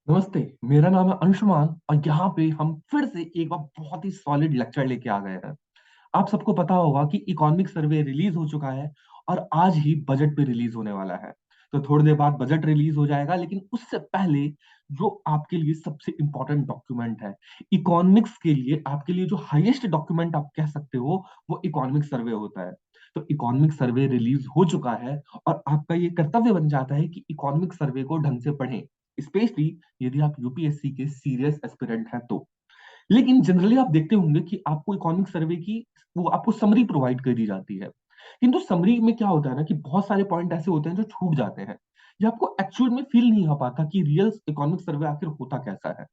नमस्ते, मेरा नाम है अंशुमान और यहाँ पे हम फिर से एक बार बहुत ही सॉलिड लेक्चर लेके आ गए हैं। आप सबको पता होगा कि इकोनॉमिक सर्वे रिलीज हो चुका है और आज ही बजट भी रिलीज होने वाला है। तो थोड़ी देर बाद बजट रिलीज हो जाएगा, लेकिन उससे पहले जो आपके लिए सबसे इंपॉर्टेंट डॉक्यूमेंट है, इकोनॉमिक्स के लिए आपके लिए जो हाईएस्ट डॉक्यूमेंट आप कह सकते हो, वो इकोनॉमिक सर्वे होता है। तो इकोनॉमिक सर्वे रिलीज हो चुका है और आपका ये कर्तव्य बन जाता है कि इकोनॉमिक सर्वे को ढंग से पढ़ें, स्पेशली यदि आप यूपीएससी के सीरियस एस्पिरेंट हैं तो। लेकिन जनरली आप देखते होंगे कि आपको इकोनॉमिक सर्वे की वो आपको समरी प्रोवाइड कर दी जाती है। किंतु समरी में क्या होता है ना कि बहुत सारे पॉइंट ऐसे होते हैं जो छूट जाते हैं, या आपको एक्चुअल में फील नहीं हो पाता कि रियल इकोनॉमिक सर्वे आखिर होता कैसा है।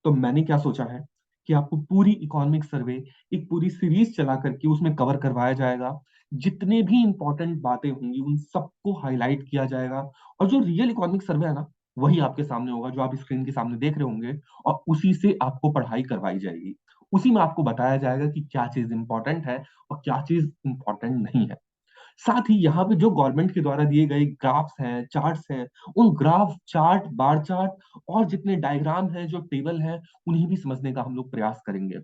तो मैंने क्या सोचा है कि आपको पूरी इकोनॉमिक सर्वे एक पूरी सीरीज चला करके उसमें कवर करवाया जाएगा। जितने भी इंपॉर्टेंट बातें होंगी उन सबको हाईलाइट किया जाएगा, और जो रियल इकोनॉमिक सर्वे है ना, वही आपके सामने होगा, जो आप स्क्रीन के सामने देख रहे होंगे, और उसी से आपको पढ़ाई करवाई जाएगी। उसी में आपको बताया जाएगा कि क्या चीज इंपॉर्टेंट है और क्या चीज इंपॉर्टेंट नहीं है। साथ ही यहाँ पे जो गवर्नमेंट के द्वारा दिए गए ग्राफ्स हैं, चार्ट्स हैं, उन ग्राफ, चार्ट, बार चार्ट और जितने डायग्राम हैं, जो टेबल हैं, उन्हें भी समझने का हम लोग प्रयास करेंगे।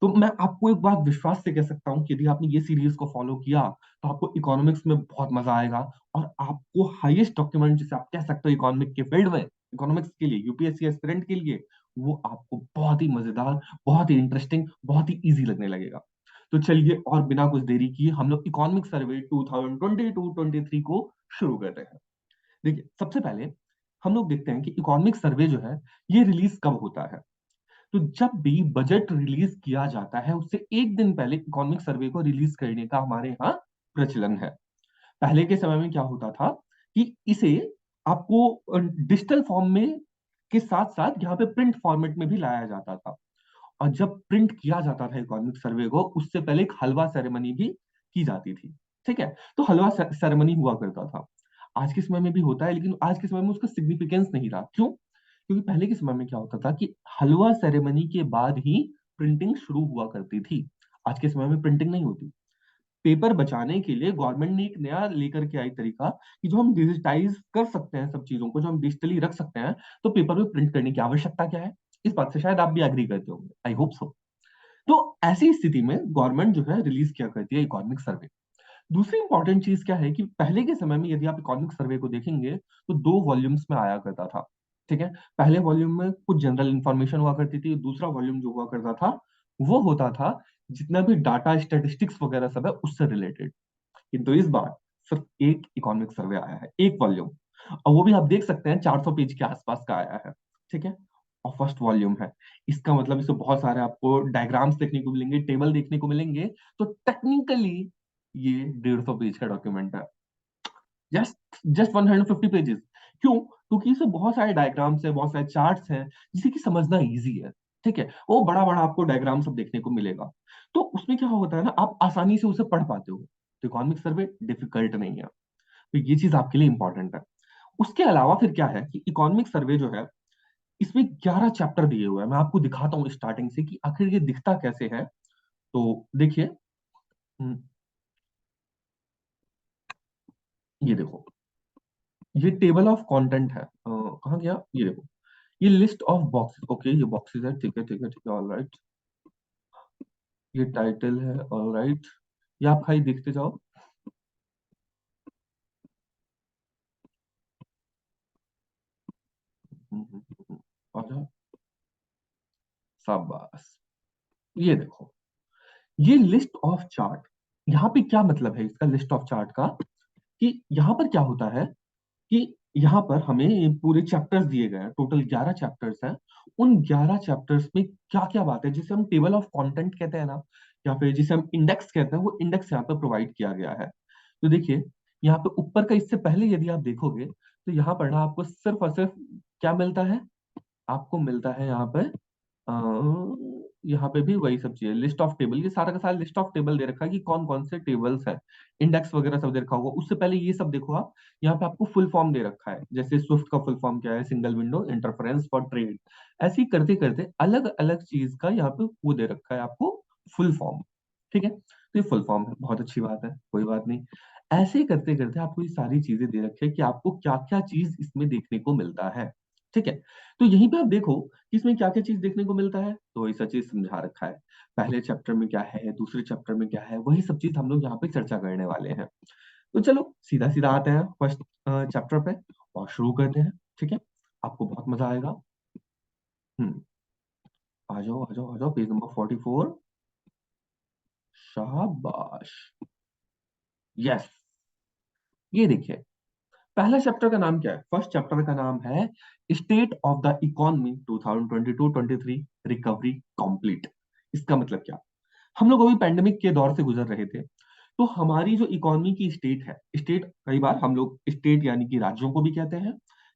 तो मैं आपको एक बात विश्वास से कह सकता हूँ कि यदि आपने ये सीरीज को फॉलो किया, तो आपको इकोनॉमिक्स में बहुत मजा आएगा, और आपको हाईएस्ट डॉक्यूमेंट जिसे आप कह सकते हो इकोनॉमिक के फील्ड में, इकोनॉमिक्स के लिए, यूपीएससी एस्पिरेंट के लिए, वो आपको बहुत ही मजेदार, बहुत ही इंटरेस्टिंग, बहुत ही इजी लगने लगेगा। तो चलिए और बिना कुछ देरी किए हम लोग इकोनॉमिक सर्वे 2022-23 को शुरू करते हैं। देखिए, सबसे पहले हम लोग देखते हैं कि इकोनॉमिक सर्वे जो है, ये रिलीज कब होता है। तो जब भी बजट रिलीज किया जाता है, उससे एक दिन पहले इकोनॉमिक सर्वे को रिलीज करने का हमारे यहाँ प्रचलन है। पहले के समय में क्या होता था कि इसे आपको डिजिटल फॉर्म में के साथ साथ यहाँ पे प्रिंट फॉर्मेट में भी लाया जाता था। और जब प्रिंट किया जाता था इकोनॉमिक सर्वे को, उससे पहले एक हलवा सेरेमनी भी की जाती थी। ठीक है, तो हलवा सेरेमनी हुआ करता था। आज के समय में भी होता है, लेकिन आज के समय में उसका सिग्निफिकेंस नहीं रहा। क्यों? क्योंकि पहले के समय में क्या होता था कि हलवा सेरेमनी के बाद ही प्रिंटिंग शुरू हुआ करती थी। आज के समय में प्रिंटिंग नहीं होती। पेपर बचाने के लिए गवर्नमेंट ने एक नया लेकर के आई तरीका कि जो हम डिजिटाइज कर सकते हैं, सब चीजों को जो हम डिजिटली रख सकते हैं, तो पेपर में प्रिंट करने की आवश्यकता क्या है। इस बात से शायद आप भी एग्री करते होंगे, आई होप सो। तो ऐसी स्थिति में गवर्नमेंट जो है रिलीज किया करती है इकोनॉमिक सर्वे। दूसरी इंपॉर्टेंट चीज क्या है कि पहले के समय में यदि आप इकोनॉमिक सर्वे को देखेंगे, तो दो वॉल्यूम्स में आया करता था। ठीक है, पहले वॉल्यूम में कुछ जनरल इंफॉर्मेशन हुआ करती थी, दूसरा वॉल्यूम जो हुआ करता था, वो होता था जितना भी डाटा, स्टेटिस्टिक्स वगैरह सब है उससे रिलेटेड। किंतु इस बार सिर्फ एक इकोनॉमिक सर्वे आया है, एक वॉल्यूम, और वो भी आप देख सकते हैं 400 पेज के आसपास का आया है। ठीक है, और फर्स्ट वॉल्यूम है। इसका मतलब इसमें बहुत सारे आपको डायग्राम्स देखने को मिलेंगे, टेबल देखने को मिलेंगे। तो टेक्निकली ये 150 पेज का डॉक्यूमेंट है। Just just 150 pages. क्यों? क्योंकि इसमें बहुत सारे डायग्राम्स है, बहुत सारे चार्ट्स हैं, जिसे कि समझना इजी है। ठीक है, वो बड़ा बड़ा आपको डायग्राम सब देखने को मिलेगा। तो उसमें क्या होता है ना, आप आसानी से उसे पढ़ पाते हो। तो इकोनॉमिक सर्वे डिफिकल्ट नहीं है। तो ये चीज आपके लिए इंपॉर्टेंट है। उसके अलावा फिर क्या है कि इकोनॉमिक सर्वे जो है, इसमें 11 चैप्टर दिए हुए हैं। मैं आपको दिखाता हूँ स्टार्टिंग से कि आखिर ये दिखता कैसे है। तो देखिए, ये देखो, ये टेबल ऑफ कंटेंट है। कहाँ गया, ये देखो, ये लिस्ट ऑफ बॉक्सेस। ओके, ये बॉक्सेस है, ठीक है ठीक है ठीक है, ऑल राइट। ये टाइटल है, ऑल राइट। ये आप खाली देखते जाओ। आ जाओ, शाबाश। ये देखो, ये लिस्ट ऑफ चार्ट। यहाँ पे क्या मतलब है इसका, लिस्ट ऑफ चार्ट का, कि यहाँ पर क्या होता है कि यहाँ पर हमें पूरे चैप्टर्स दिए गए हैं, टोटल 11 चैप्टर्स हैं। उन 11 चैप्टर्स में क्या क्या बात है, जिसे हम टेबल ऑफ कंटेंट कहते हैं ना, या फिर जिसे हम इंडेक्स कहते हैं, वो इंडेक्स यहाँ पर प्रोवाइड किया गया है। तो देखिए, यहाँ पे ऊपर का, इससे पहले यदि आप देखोगे, तो यहाँ पर ना आपको सिर्फ और सिर्फ क्या मिलता है, आपको मिलता है यहाँ पे, यहाँ पे भी वही सब चीजें, लिस्ट ऑफ टेबल, ये सारा का सारा लिस्ट ऑफ टेबल दे रखा है कि कौन कौन से टेबल्स हैं। इंडेक्स वगैरह सब दे रखा होगा। उससे पहले ये सब देखो आप, यहाँ पे आपको फुल फॉर्म दे रखा है, जैसे स्विफ्ट का फुल फॉर्म क्या है, single window interference for trade. ऐसे ही करते करते अलग अलग चीज का यहाँ पे वो दे रखा है आपको, फुल फॉर्म। ठीक है, तो ये फुल फॉर्म है, बहुत अच्छी बात है, कोई बात नहीं। ऐसे ही करते करते आपको ये सारी चीजें दे रखी है कि आपको क्या क्या चीज इसमें देखने को मिलता है। ठीक है? तो यहीं पे आप देखो कि इसमें क्या-क्या चीज़ देखने को मिलता है, तो वही सब चीज़ समझा रखा है। पहले चैप्टर में क्या है, दूसरे चैप्टर में क्या है, वही सब चीज़ हम लोग यहाँ पे चर्चा करने वाले हैं। तो चलो सीधा-सीधा आते हैं फर्स्ट चैप्टर पे और शुरू करते हैं, ठीक है? आपको बहुत मज़ा आएगा। हुँ, आ जाओ, आ जाओ, आ जाओ पेज नंबर 44 शाबाश! यस, ये देखिए पहला चैप्टर का नाम क्या है? फर्स्ट चैप्टर का नाम है state of the economy 2022-23 recovery complete. इसका मतलब क्या? हम लोग अभी पैंडेमिक के दौर से गुजर रहे थे। तो हमारी जो इकोनॉमी की स्टेट है, स्टेट कई बार हम लोग स्टेट यानी कि राज्यों को भी कहते हैं,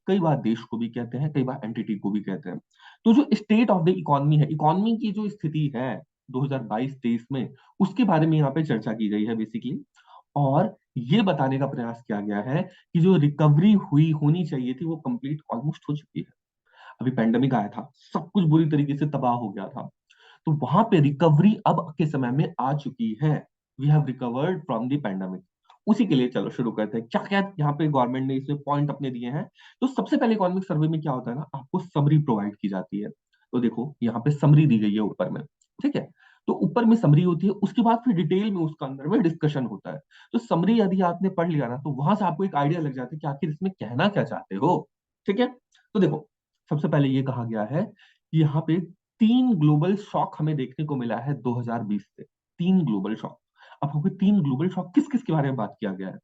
कई बार देश को भी कहते हैं, कई बार एंटिटी को भी कहते हैं। तो जो स्टेट ऑफ द इकोनॉमी है, इकोनॉमी की जो स्थिति है 2022-23 में, उसके बारे में यहाँ पे चर्चा की गई है बेसिकली। और ये बताने का प्रयास किया गया है कि जो रिकवरी हुई होनी चाहिए थी, वो कंप्लीट ऑलमोस्ट हो चुकी है। अभी पैंडेमिक आया था, सब कुछ बुरी तरीके से तबाह हो गया था। तो वहाँ पे रिकवरी अब के समय में आ चुकी है। We have recovered from the pandemic. उसी के लिए चलो शुरू करते हैं। क्या-क्या यहाँ पे गवर्नमेंट ने इसमें पॉइंट अपने दिए हैं। तो सबसे पहले इकोनॉमिक सर्वे में क्या होता है ना, आपको समरी प्रोवाइड की जाती है। तो देखो यहाँ पे समरी दी गई है ऊपर में, ठीक है? तो ऊपर में समरी होती है, उसके बाद फिर डिटेल में उसका अंदर में डिस्कशन होता है। तो समरी यदि आपने पढ़ लिया ना, तो वहाँ से आपको एक आइडिया लग जाता है कि आखिर इसमें कहना क्या चाहते हो, ठीक है? तो देखो, सबसे पहले ये कहा गया है कि यहाँ पे 3 ग्लोबल शॉक हमें देखने को मिला है 2020 से, 3 ग्लोबल शॉक। अब यहाँ पे 3 ग्लोबल शॉक किस-किस के बारे में बात किया गया है?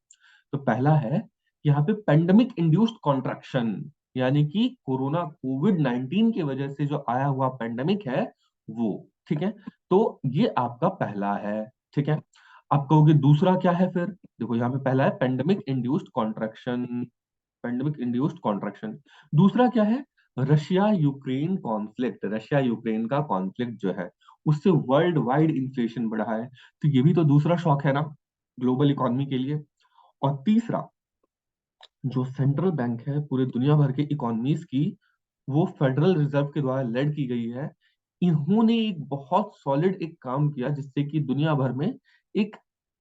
तो पहला है, यहाँ पे पैंडेमिक इंड्यूस्ड कॉन्ट्रैक्शन यानी कि कोरोना कोविड-19 की वजह से जो आया हुआ पैंडेमिक है, वो, ठीक है? तो ये आपका पहला है, ठीक है? आप कहोगे दूसरा क्या है फिर? देखो यहाँ पे पहला है पैंडेमिक इंड्यूस्ड कॉन्ट्रैक्शन। दूसरा क्या है? रशिया यूक्रेन का कॉन्फ्लिक्ट जो है, उससे वर्ल्ड वाइड इन्फ्लेशन बढ़ा है। तो ये भी तो दूसरा शॉक है ना, ग्लोबल इकोनॉमी के लिए। और तीसरा, जो सेंट्रल बैंक है पूरे दुनिया भर के इकोनॉमीज की, वो फेडरल रिजर्व के द्वारा लेड की गई है। इन्होंने एक बहुत सॉलिड एक काम किया जिससे कि दुनिया भर में एक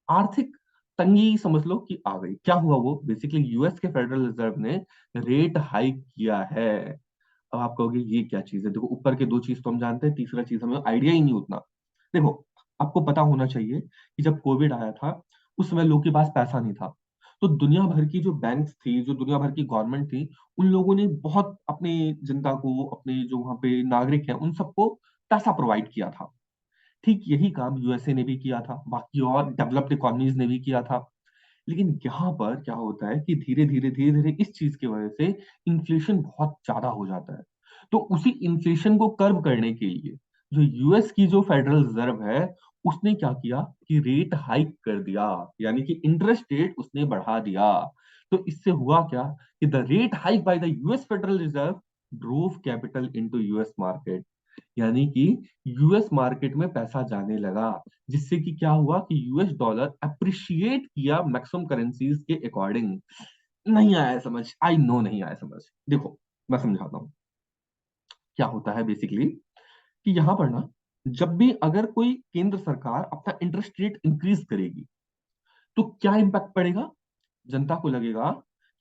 आर्थिक तंगी समझ लो कि आ गई। क्या हुआ वो? बेसिकली यूएस के फेडरल रिजर्व ने रेट हाइक किया है। अब आप कहोगे ये क्या चीज़ है? देखो ऊपर के 2 चीज़ तो हम जानते हैं, तीसरा चीज़ हमें आइडिया ही नहीं उतना। देखो, आपको पता होना चाहिए कि जब कोविड आया था, उस समय लोगों के पास पैसा नहीं था। तो दुनिया भर की जो बैंक्स थी, जो दुनिया भर की गवर्नमेंट थी, उन लोगों ने बहुत अपनी जनता को, अपने जो वहाँ पे नागरिक हैं, उन सबको पैसा प्रोवाइड किया था। ठीक यही काम यूएसए ने भी किया था, बाकी और डेवलप्ड इकोनॉमीज़ ने भी किया था। लेकिन यहाँ पर क्या होता है कि धीरे-धीरे, धीरे-धीरे इस चीज़ की वजह से इन्फ्लेशन बहुत ज़्यादा हो जाता है। तो उसी इन्फ्लेशन को कर्ब करने के लिए जो यूएस की जो फेडरल रिज़र्व है, उसने क्या किया कि रेट हाइक कर दिया, यानी कि इंटरेस्ट रेट उसने बढ़ा दिया। तो इससे हुआ क्या कि the rate hike by the US federal reserve drove capital into US market, यानी कि यूएस मार्केट में पैसा जाने लगा, जिससे कि क्या हुआ कि यूएस डॉलर एप्रिशिएट किया मैक्सिमम करेंसीज के अकॉर्डिंग। नहीं आया समझ, आई नो नहीं आया समझ। देखो मैं समझाता हूँ क्या होता है बेसिकली कि यहाँ पर ना, जब भी अगर कोई केंद्र सरकार अपना इंटरेस्ट रेट इंक्रीज करेगी, तो क्या इम्पैक्ट पड़ेगा? जनता को लगेगा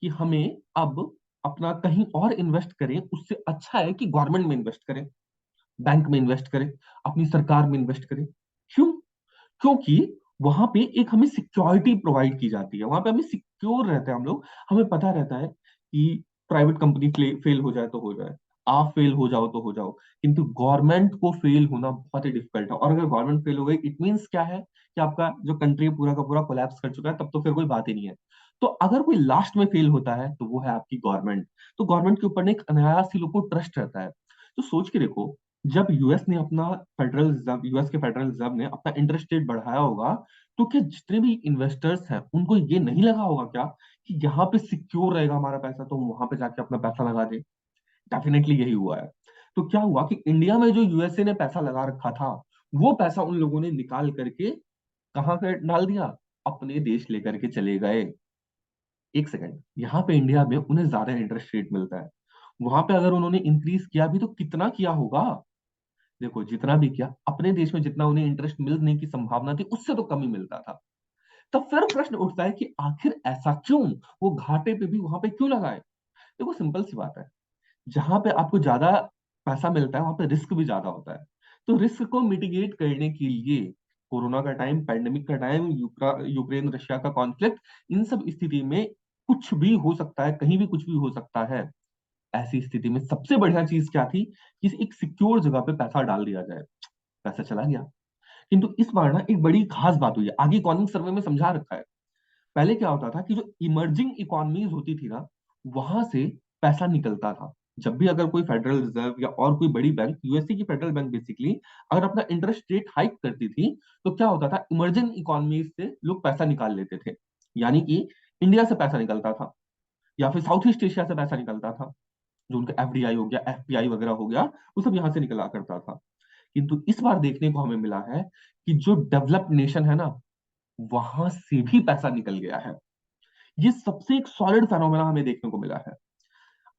कि हमें अब अपना कहीं और इन्वेस्ट करें, उससे अच्छा है कि गवर्नमेंट में इन्वेस्ट करें, बैंक में इन्वेस्ट करें, अपनी सरकार में इन्वेस्ट करें। क्यों? क्योंकि वहाँ पे एक हमें सिक्योरिटी प्रोवाइड की जाती है। वहाँ पे हमें सिक्योर रहते हैं हम लोग। हमें पता रहता है कि प्राइवेट कंपनी फेल हो जाए तो हो जाए। आप फेल हो जाओ तो हो जाओ। किंतु गवर्नमेंट को फेल होना बहुत ही डिफिकल्ट है, और अगर गवर्नमेंट फेल हो गई, इट मीन्स क्या है कि आपका जो कंट्री है पूरा का पूरा कोलैप्स कर चुका है, तब तो फिर कोई बात ही नहीं है। तो अगर कोई लास्ट में फेल होता है, तो वो है आपकी गवर्नमेंट। तो गवर्नमेंट के ऊपर ना एक अनायास ही लोगों को ट्रस्ट रहता है। तो सोच के देखो, जब यूएस के फेडरल रिजर्व ने अपना इंटरेस्ट रेट बढ़ाया होगा, तो क्या जितने भी इन्वेस्टर्स हैं, उनको ये नहीं लगा होगा क्या कि यहाँ पे सिक्योर रहेगा हमारा पैसा, तो हम वहां पे जाके अपना पैसा लगा दें? डेफिनेटली यही हुआ है। तो क्या हुआ कि इंडिया में जो यूएसए ने पैसा लगा रखा था, वो पैसा उन लोगों ने निकाल करके कहाँ पे डाल दिया? अपने देश लेकर के चले गए। एक सेकंड, यहाँ पे इंडिया में उन्हें ज्यादा इंटरेस्ट रेट मिलता है। वहां पे अगर उन्होंने इंक्रीज किया भी तो कितना किया होगा? देखो जितना भी किया, अपने देश में जितना उन्हें इंटरेस्ट मिलने की संभावना थी, उससे तो कम ही मिलता था। तब फिर प्रश्न उठता है कि आखिर ऐसा क्यों? वो घाटे पे भी वहां पे क्यों लगाए? देखो सिंपल सी बात है। जहाँ पे आपको ज़्यादा पैसा मिलता है, वहाँ पे रिस्क भी ज़्यादा होता है। तो रिस्क को मिटिगेट करने के लिए कोरोना का टाइम, पैंडेमिक का टाइम, यूक्रेन रशिया का कॉन्फ्लिक्ट, इन सब स्थिति में कुछ भी हो सकता है, कहीं भी कुछ भी हो सकता है। ऐसी स्थिति में सबसे बढ़िया चीज़ क्या थी कि एक सिक्योर जगह पे पैसा डाल दिया जाए। पैसा चला गया। किंतु इस बार ना एक बड़ी खास बात हुई है, आगे इकोनॉमिक सर्वे में समझा रखा है। पहले क्या होता था कि जो इमर्जिंग इकोनॉमीज होती थी ना, वहां से पैसा निकलता था। जब भी अगर कोई फेडरल रिजर्व या और कोई बड़ी बैंक, यूएसए की फेडरल बैंक बेसिकली, अगर अपना इंटरेस्ट रेट हाइक करती थी, तो क्या होता था, इमर्जिंग इकोनॉमीज से लोग पैसा निकाल लेते थे। यानी कि इंडिया से पैसा निकलता था, या फिर साउथ ईस्ट एशिया से पैसा निकलता था। जो उनका एफडीआई हो गया, एफपीआई वगैरह हो गया, वो सब यहाँ से निकला करता था। किंतु इस बार देखने को हमें मिला है कि जो डेवलप्ड नेशन है ना, वहां से भी पैसा निकल गया है। ये सबसे एक सॉलिड फेनोमेना हमें देखने को मिला है।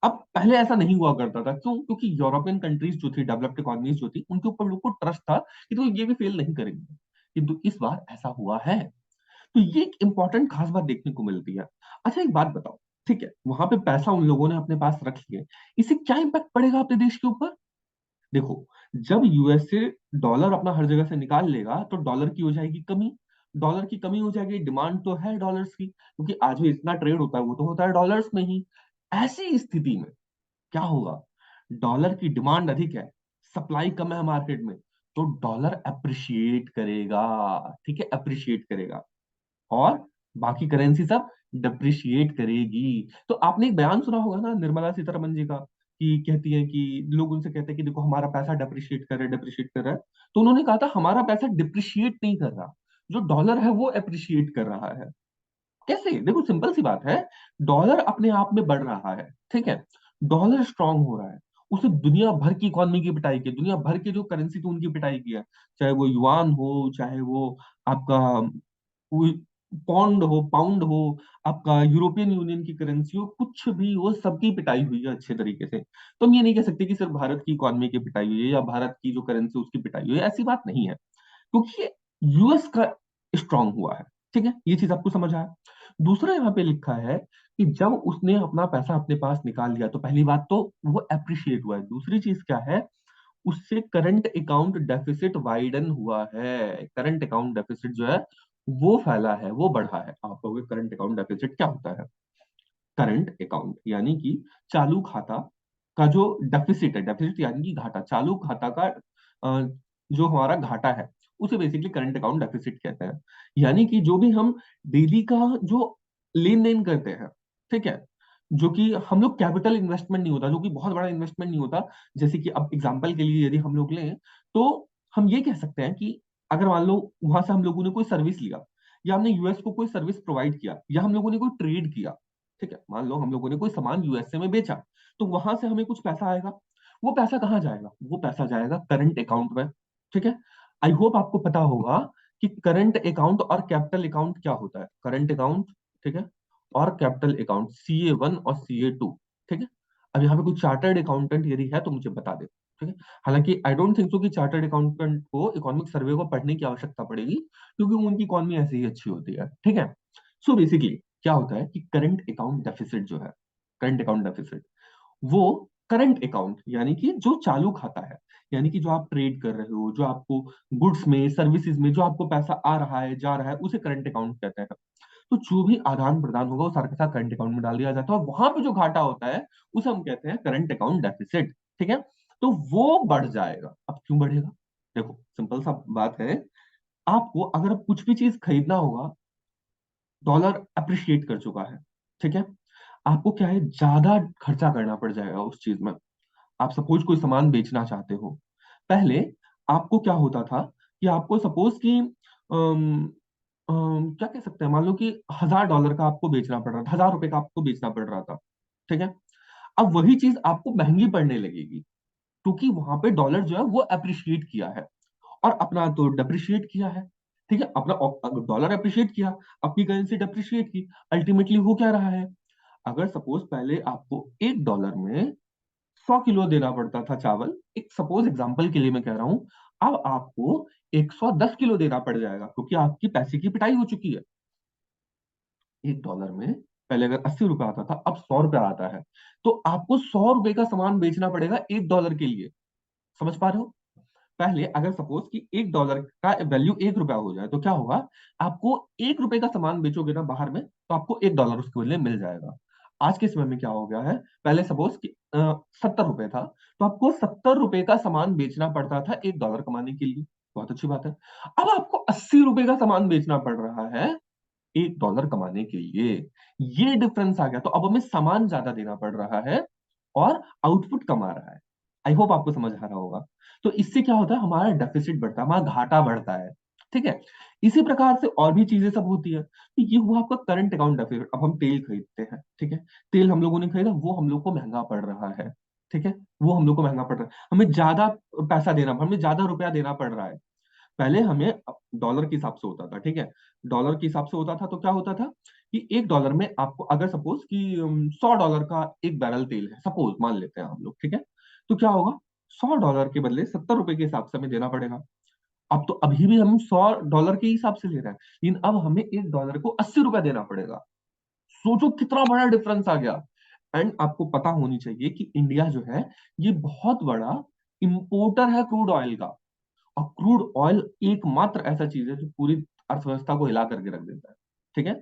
अब पहले ऐसा नहीं हुआ करता था, क्यों? क्योंकि यूरोपियन कंट्रीज जो थी, डेवलप्ड इकोनॉमीज जो थी, उनके ऊपर लोग को ट्रस्ट था कि तो ये भी फेल नहीं करेंगे। किंतु इस बार ऐसा हुआ है। तो ये एक इंपॉर्टेंट खास बात देखने को मिलती है। अच्छा, एक बात बताओ, ठीक है, वहां पे पैसा उन लोगों ने अपने पास रख लिया, इससे क्या इंपैक्ट पड़ेगा अपने देश के ऊपर? देखो, जब यूएसए डॉलर अपना हर जगह से निकाल लेगा, तो डॉलर की हो जाएगी कमी। डॉलर की कमी हो जाएगी, डिमांड तो है डॉलर्स की, क्योंकि आज भी इतना ट्रेड होता है, वो तो होता है डॉलर्स में ही। ऐसी स्थिति में क्या होगा? डॉलर की डिमांड अधिक है, सप्लाई कम है मार्केट में, तो डॉलर अप्रिशिएट करेगा। ठीक है, अप्रिशिएट करेगा। और बाकी करेंसी सब डिप्रिशिएट करेगी। तो आपने एक बयान सुना होगा ना निर्मला सीतारमन जी का, कि कहती है कि लोग उनसे कहते हैं कि देखो हमारा पैसा डिप्रिशिएट कर रहा है, डिप्रिशिएट कर रहा है। तो उन्होंने कहा था हमारा पैसा डिप्रिशिएट नहीं कर रहा, जो डॉलर है वो अप्रिशिएट कर रहा है। कैसे? देखो, सिंपल सी बात है। डॉलर अपने आप में बढ़ रहा है, ठीक है, डॉलर स्ट्रांग हो रहा है। उसे दुनिया भर की इकोनॉमी की पिटाई की, दुनिया भर के जो करेंसी थी उनकी पिटाई की है। चाहे वो युआन हो, चाहे वो आपका पाउंड हो, आपका यूरोपियन यूनियन की करेंसी हो, कुछ भी हो, सबकी पिटाई हुई है अच्छे तरीके से। तो हम ये नहीं कह सकते कि सिर्फ भारत की इकोनॉमी की पिटाई हुई है या भारत की जो करेंसी उसकी पिटाई हुई है, ऐसी बात नहीं है। क्योंकि यूएस का स्ट्रांग हुआ है। ठीक है, ये चीज आपको समझ आया। दूसरा यहाँ पे लिखा है कि जब उसने अपना पैसा अपने पास निकाल लिया, तो पहली बात तो वो अप्रिशिएट हुआ है। दूसरी चीज क्या है? उससे करंट अकाउंट डेफिसिट वाइडन हुआ है। करंट अकाउंट डेफिसिट जो है वो फैला है, वो बढ़ा है। आप कहोगे करंट अकाउंट डेफिसिट क्या होता है? करंट अकाउंट यानी कि चालू खाता का जो डेफिसिट है, डेफिसिट यानी कि घाटा, चालू खाता का जो हमारा घाटा है, उसे बेसिकली करंट अकाउंट डेफिसिट कहते हैं। यानी कि जो भी हम डेली का जो लेन देन करते हैं, ठीक है, जो कि हम लोग कैपिटल इन्वेस्टमेंट नहीं होता, जो कि बहुत बड़ा इन्वेस्टमेंट नहीं होता। जैसे कि अब एग्जांपल के लिए यदि हम लोग लें, तो हम ये कह सकते हैं कि अगर मान लो वहां से हम लोगों ने कोई सर्विस लिया, या हमने यूएस को कोई सर्विस प्रोवाइड किया, या हम लोगों ने कोई ट्रेड किया, ठीक है, मान लो हम लोगों ने कोई सामान यूएसए में बेचा, तो वहां से हमें कुछ पैसा आएगा। वो पैसा कहाँ जाएगा? वो पैसा जाएगा करंट अकाउंट में। ठीक है, आई होप आपको पता होगा कि करंट अकाउंट और कैपिटल अकाउंट क्या होता है। करंट अकाउंट, ठीक है, और कैपिटल अकाउंट, CA1 और CA2। ठीक है, अब यहाँ पे कोई चार्टर्ड अकाउंटेंट यदि है तो मुझे बता दे। ठीक है, हालांकि आई डोंट थिंक सो कि चार्टर्ड अकाउंटेंट को इकोनॉमिक सर्वे को पढ़ने की आवश्यकता पड़ेगी, क्योंकि उनकी इकोनॉमी ऐसे ही अच्छी होती है। ठीक है, सो बेसिकली क्या होता है कि करंट अकाउंट डेफिसिट जो है, करंट अकाउंट डेफिसिट, वो करंट अकाउंट यानी कि जो चालू खाता है, यानी कि जो आप ट्रेड कर रहे हो, जो आपको गुड्स में, सर्विसेज में जो आपको पैसा आ रहा है, जा रहा है, उसे करंट अकाउंट कहते हैं। तो जो भी आदान प्रदान होगा वो सारा का सारा करंट अकाउंट में डाल दिया जाता है, और वहां पे जो घाटा होता है उसे हम कहते हैं करंट अकाउंट डेफिसिट। ठीक है, तो वो बढ़ जाएगा। अब क्यों बढ़ेगा? देखो, सिंपल सा बात है। आपको अगर कुछ भी चीज खरीदना होगा, डॉलर अप्रिशिएट कर चुका है, ठीक है, आपको क्या है, ज्यादा खर्चा करना पड़ जाएगा उस चीज में। आप सपोज कोई सामान बेचना चाहते हो, पहले आपको क्या होता था कि आपको सपोज कि क्या कह सकते हैं, मान लो कि $1000 का आपको बेचना पड़ रहा था, $1000 का आपको बेचना पड़ रहा था। ठीक है, अब वही चीज आपको महंगी पड़ने लगेगी, क्योंकि वहां पे डॉलर जो है वो अप्रिशिएट किया है, और अपना तो डिप्रिशिएट किया है। ठीक है, अपना डॉलर अप्रिशिएट किया, अपनी करेंसी डिप्रिशिएट की। अल्टीमेटली हो क्या रहा है? अगर सपोज पहले आपको $1 में 100 किलो देना पड़ता था चावल, एक सपोज एग्जांपल के लिए मैं कह रहा हूं, अब आपको 110 किलो देना पड़ जाएगा, क्योंकि आपकी पैसे की पिटाई हो चुकी है। $1 में पहले अगर 80 रुपए आता था, अब 100 रुपए आता है। तो आपको 100 रुपए का सामान बेचना पड़ेगा $1 के लिए। समझ पा रहे हो? पहले अगर सपोज कि $1 का वैल्यू ₹1 हो जाए तो क्या होगा? आपको ₹1 का सामान बेचोगे ना बाहर में, तो आपको $1 उसके बदले मिल जाएगा। आज के समय में क्या हो गया है? पहले सपोज कि ₹70 था, तो आपको ₹70 का सामान बेचना पड़ता था $1 कमाने के लिए। बहुत अच्छी बात है। अब आपको ₹80 का सामान बेचना पड़ रहा है $1 कमाने के लिए। ये डिफरेंस आ गया। तो अब हमें सामान ज्यादा देना पड़ रहा है और आउटपुट कम आ रहा है। आई होप आपको समझ आ रहा होगा। तो इससे क्या होता है? हमारा डेफिसिट बढ़ता है, हमारा घाटा बढ़ता है। ठीक है? इसी प्रकार से और भी चीजें सब होती है। तो ये हुआ आपका करंट अकाउंट डेफिसिट। अब हम तेल खरीदते हैं, ठीक है? तेल हम लोगों ने खरीदा, वो हम लोग को महंगा पड़ रहा है। ठीक है? वो हम लोग को महंगा पड़ रहा है, हमें ज्यादा पैसा देना, हमें ज्यादा रुपया देना पड़ रहा है। पहले हमें डॉलर के हिसाब से होता था, ठीक है? डॉलर के हिसाब से होता था तो क्या होता था कि $1 में आपको अगर सपोज कि $100 का एक बैरल तेल है, सपोज मान लेते हैं हम लोग, ठीक है? तो क्या होगा? $100 के बदले ₹70 के हिसाब से हमें देना पड़ेगा। अब तो अभी भी हम $100 के हिसाब से ले रहे हैं, लेकिन अब हमें $1 को ₹80 देना पड़ेगा। सोचो कितना बड़ा डिफरेंस आ गया। एंड आपको पता होनी चाहिए कि इंडिया जो है, ये बहुत बड़ा इंपोर्टर है क्रूड ऑयल का। और क्रूड ऑयल एकमात्र ऐसा चीज है जो पूरी अर्थव्यवस्था को हिला करके रख देता है। ठीक है?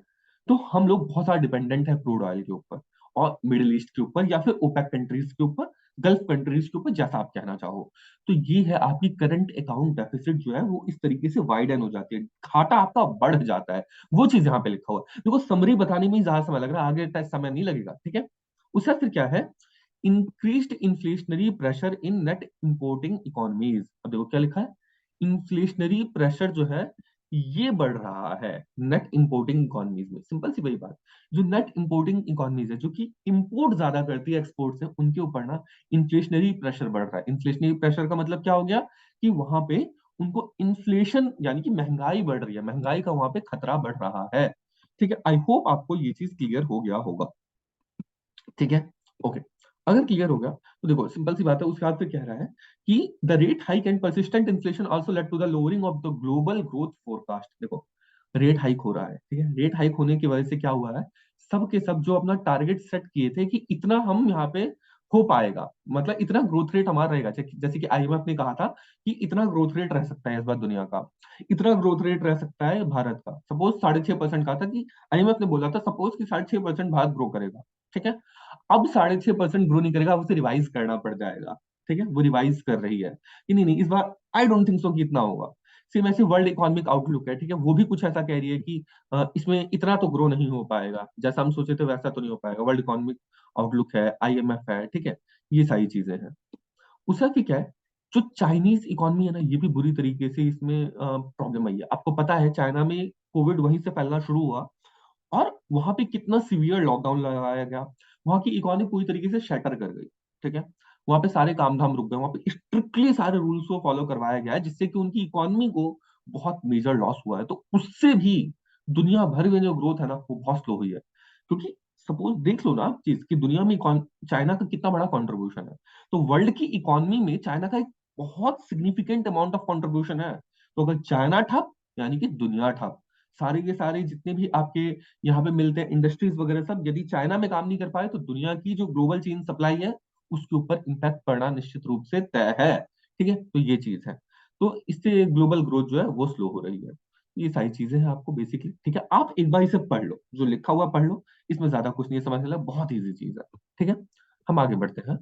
तो हम लोग बहुत सारा डिपेंडेंट है क्रूड ऑयल के ऊपर, और मिडिल ईस्ट के ऊपर, या फिर ओपेक कंट्रीज के ऊपर, गल्फ कंट्रीज के ऊपर, जैसा आप कहना चाहो। तो ये है आपकी करंट अकाउंट डेफिसिट जो है, वो इस तरीके से वाइडन हो जाती है, घाटा आपका बढ़ जाता है। वो चीज यहाँ पे लिखा हुआ है। देखो समरी बताने में ही ज्यादा समय लग रहा है, आगे तक समय नहीं लगेगा। ठीक है? उसका फिर क्या है? Increased inflationary pressure in net importing economies. अब देखो क्या लिखा है? इन्फ्लेशनरी प्रेशर जो है, ये बढ़ रहा है नेट इंपोर्टिंग इकोनॉमीज में। सिंपल सी वही बात। जो नेट इंपोर्टिंग इकोनॉमीज है, जो कि इंपोर्ट ज्यादा करती है एक्सपोर्ट से, उनके ऊपर ना इन्फ्लेशनरी प्रेशर बढ़ रहा है। इन्फ्लेशनरी प्रेशर का मतलब क्या हो गया? कि वहां पे उनको इन्फ्लेशन यानी कि महंगाई बढ़ रही है, महंगाई का वहां पे खतरा बढ़ रहा है। ठीक है? आई होप आपको ये चीज क्लियर हो गया होगा। ठीक है? ओके। अगर क्लियर हो गया तो देखो सिंपल सी बात है, उसके बाद फिर कह रहा है कि the rate hike and persistent inflation also led to the lowering of the global growth forecast. देखो रेट हाइक हो रहा है, ठीक है? रेट हाइक होने की वजह से क्या हुआ है? सब के सब जो अपना टारगेट सेट किए थे कि इतना हम यहाँ पे हो पाएगा, मतलब इतना ग्रोथ रेट हमारा रहेगा, जैसे कि आईएमएफ ने कहा था कि इतना ग्रोथ रेट रह सकता है इस बार दुनिया का, इतना ग्रोथ रेट रह सकता है भारत का। सपोज 6.5% कहा था कि आईएमएफ ने बोला था, सपोज कि 6.5% भारत ग्रो करेगा। ठीक है? अब 6.5% ग्रो नहीं करेगा, अब उसे रिवाइज करना पड़ जाएगा। ठीक है? वो रिवाइज कर रही है कि नहीं नहीं, इस बार आई डोंट थिंक सो कि इतना होगा। सेम ऐसे वर्ल्ड इकोनॉमिक आउटलुक है, ठीक है? वो भी कुछ ऐसा कह रही है कि इसमें इतना तो ग्रो नहीं हो पाएगा, जैसा हम सोचे थे वैसा तो नहीं हो पाएगा। वर्ल्ड इकोनॉमिक आउटलुक है, आईएमएफ है, ठीक है? ये सारी चीजें हैं। उसका फिर क्या है? जो चाइनीज इकोनॉमी है ना, ये भी बुरी तरीके से इसमें प्रॉब्लम आई है। आपको पता है चाइना में कोविड वहीं से फैलना शुरू हुआ, और वहां पे कितना सीवियर लॉकडाउन लगाया गया। वहां की इकोनॉमी पूरी तरीके से शटर कर गई। ठीक है? वहां पे सारे काम धाम रुक गए, वहां पे स्ट्रिक्टली सारे रूल्स को फॉलो करवाया गया है, जिससे कि उनकी इकोनॉमी को बहुत मेजर लॉस हुआ है। तो उससे भी दुनिया भर में जो ग्रोथ है ना, वो बहुत स्लो हुई है। क्योंकि सपोज देख लो ना आप चीज कि दुनिया में चाइना का कितना बड़ा कंट्रीब्यूशन है। तो वर्ल्ड की इकोनॉमी में चाइना का एक बहुत सिग्निफिकेंट अमाउंट ऑफ कंट्रीब्यूशन है। तो अगर चाइना ठप, यानी कि दुनिया ठप। सारे के सारे जितने भी आपके यहाँ पे मिलते हैं इंडस्ट्रीज वगैरह, सब यदि चाइना में काम नहीं कर पाए, तो दुनिया की जो ग्लोबल चेन सप्लाई है, उसके ऊपर इम्पैक्ट पड़ना निश्चित रूप से तय है। ठीक है? तो ये चीज है। तो इससे ग्लोबल ग्रोथ जो है वो स्लो हो रही है। ये सारी चीजें हैं आपको बेसिकली। ठीक है? आप एक बार इसे पढ़ लो, जो लिखा हुआ पढ़ लो। इसमें ज्यादा कुछ नहीं है, समझ लेना, बहुत इजी चीज है। ठीक है? हम आगे बढ़ते हैं।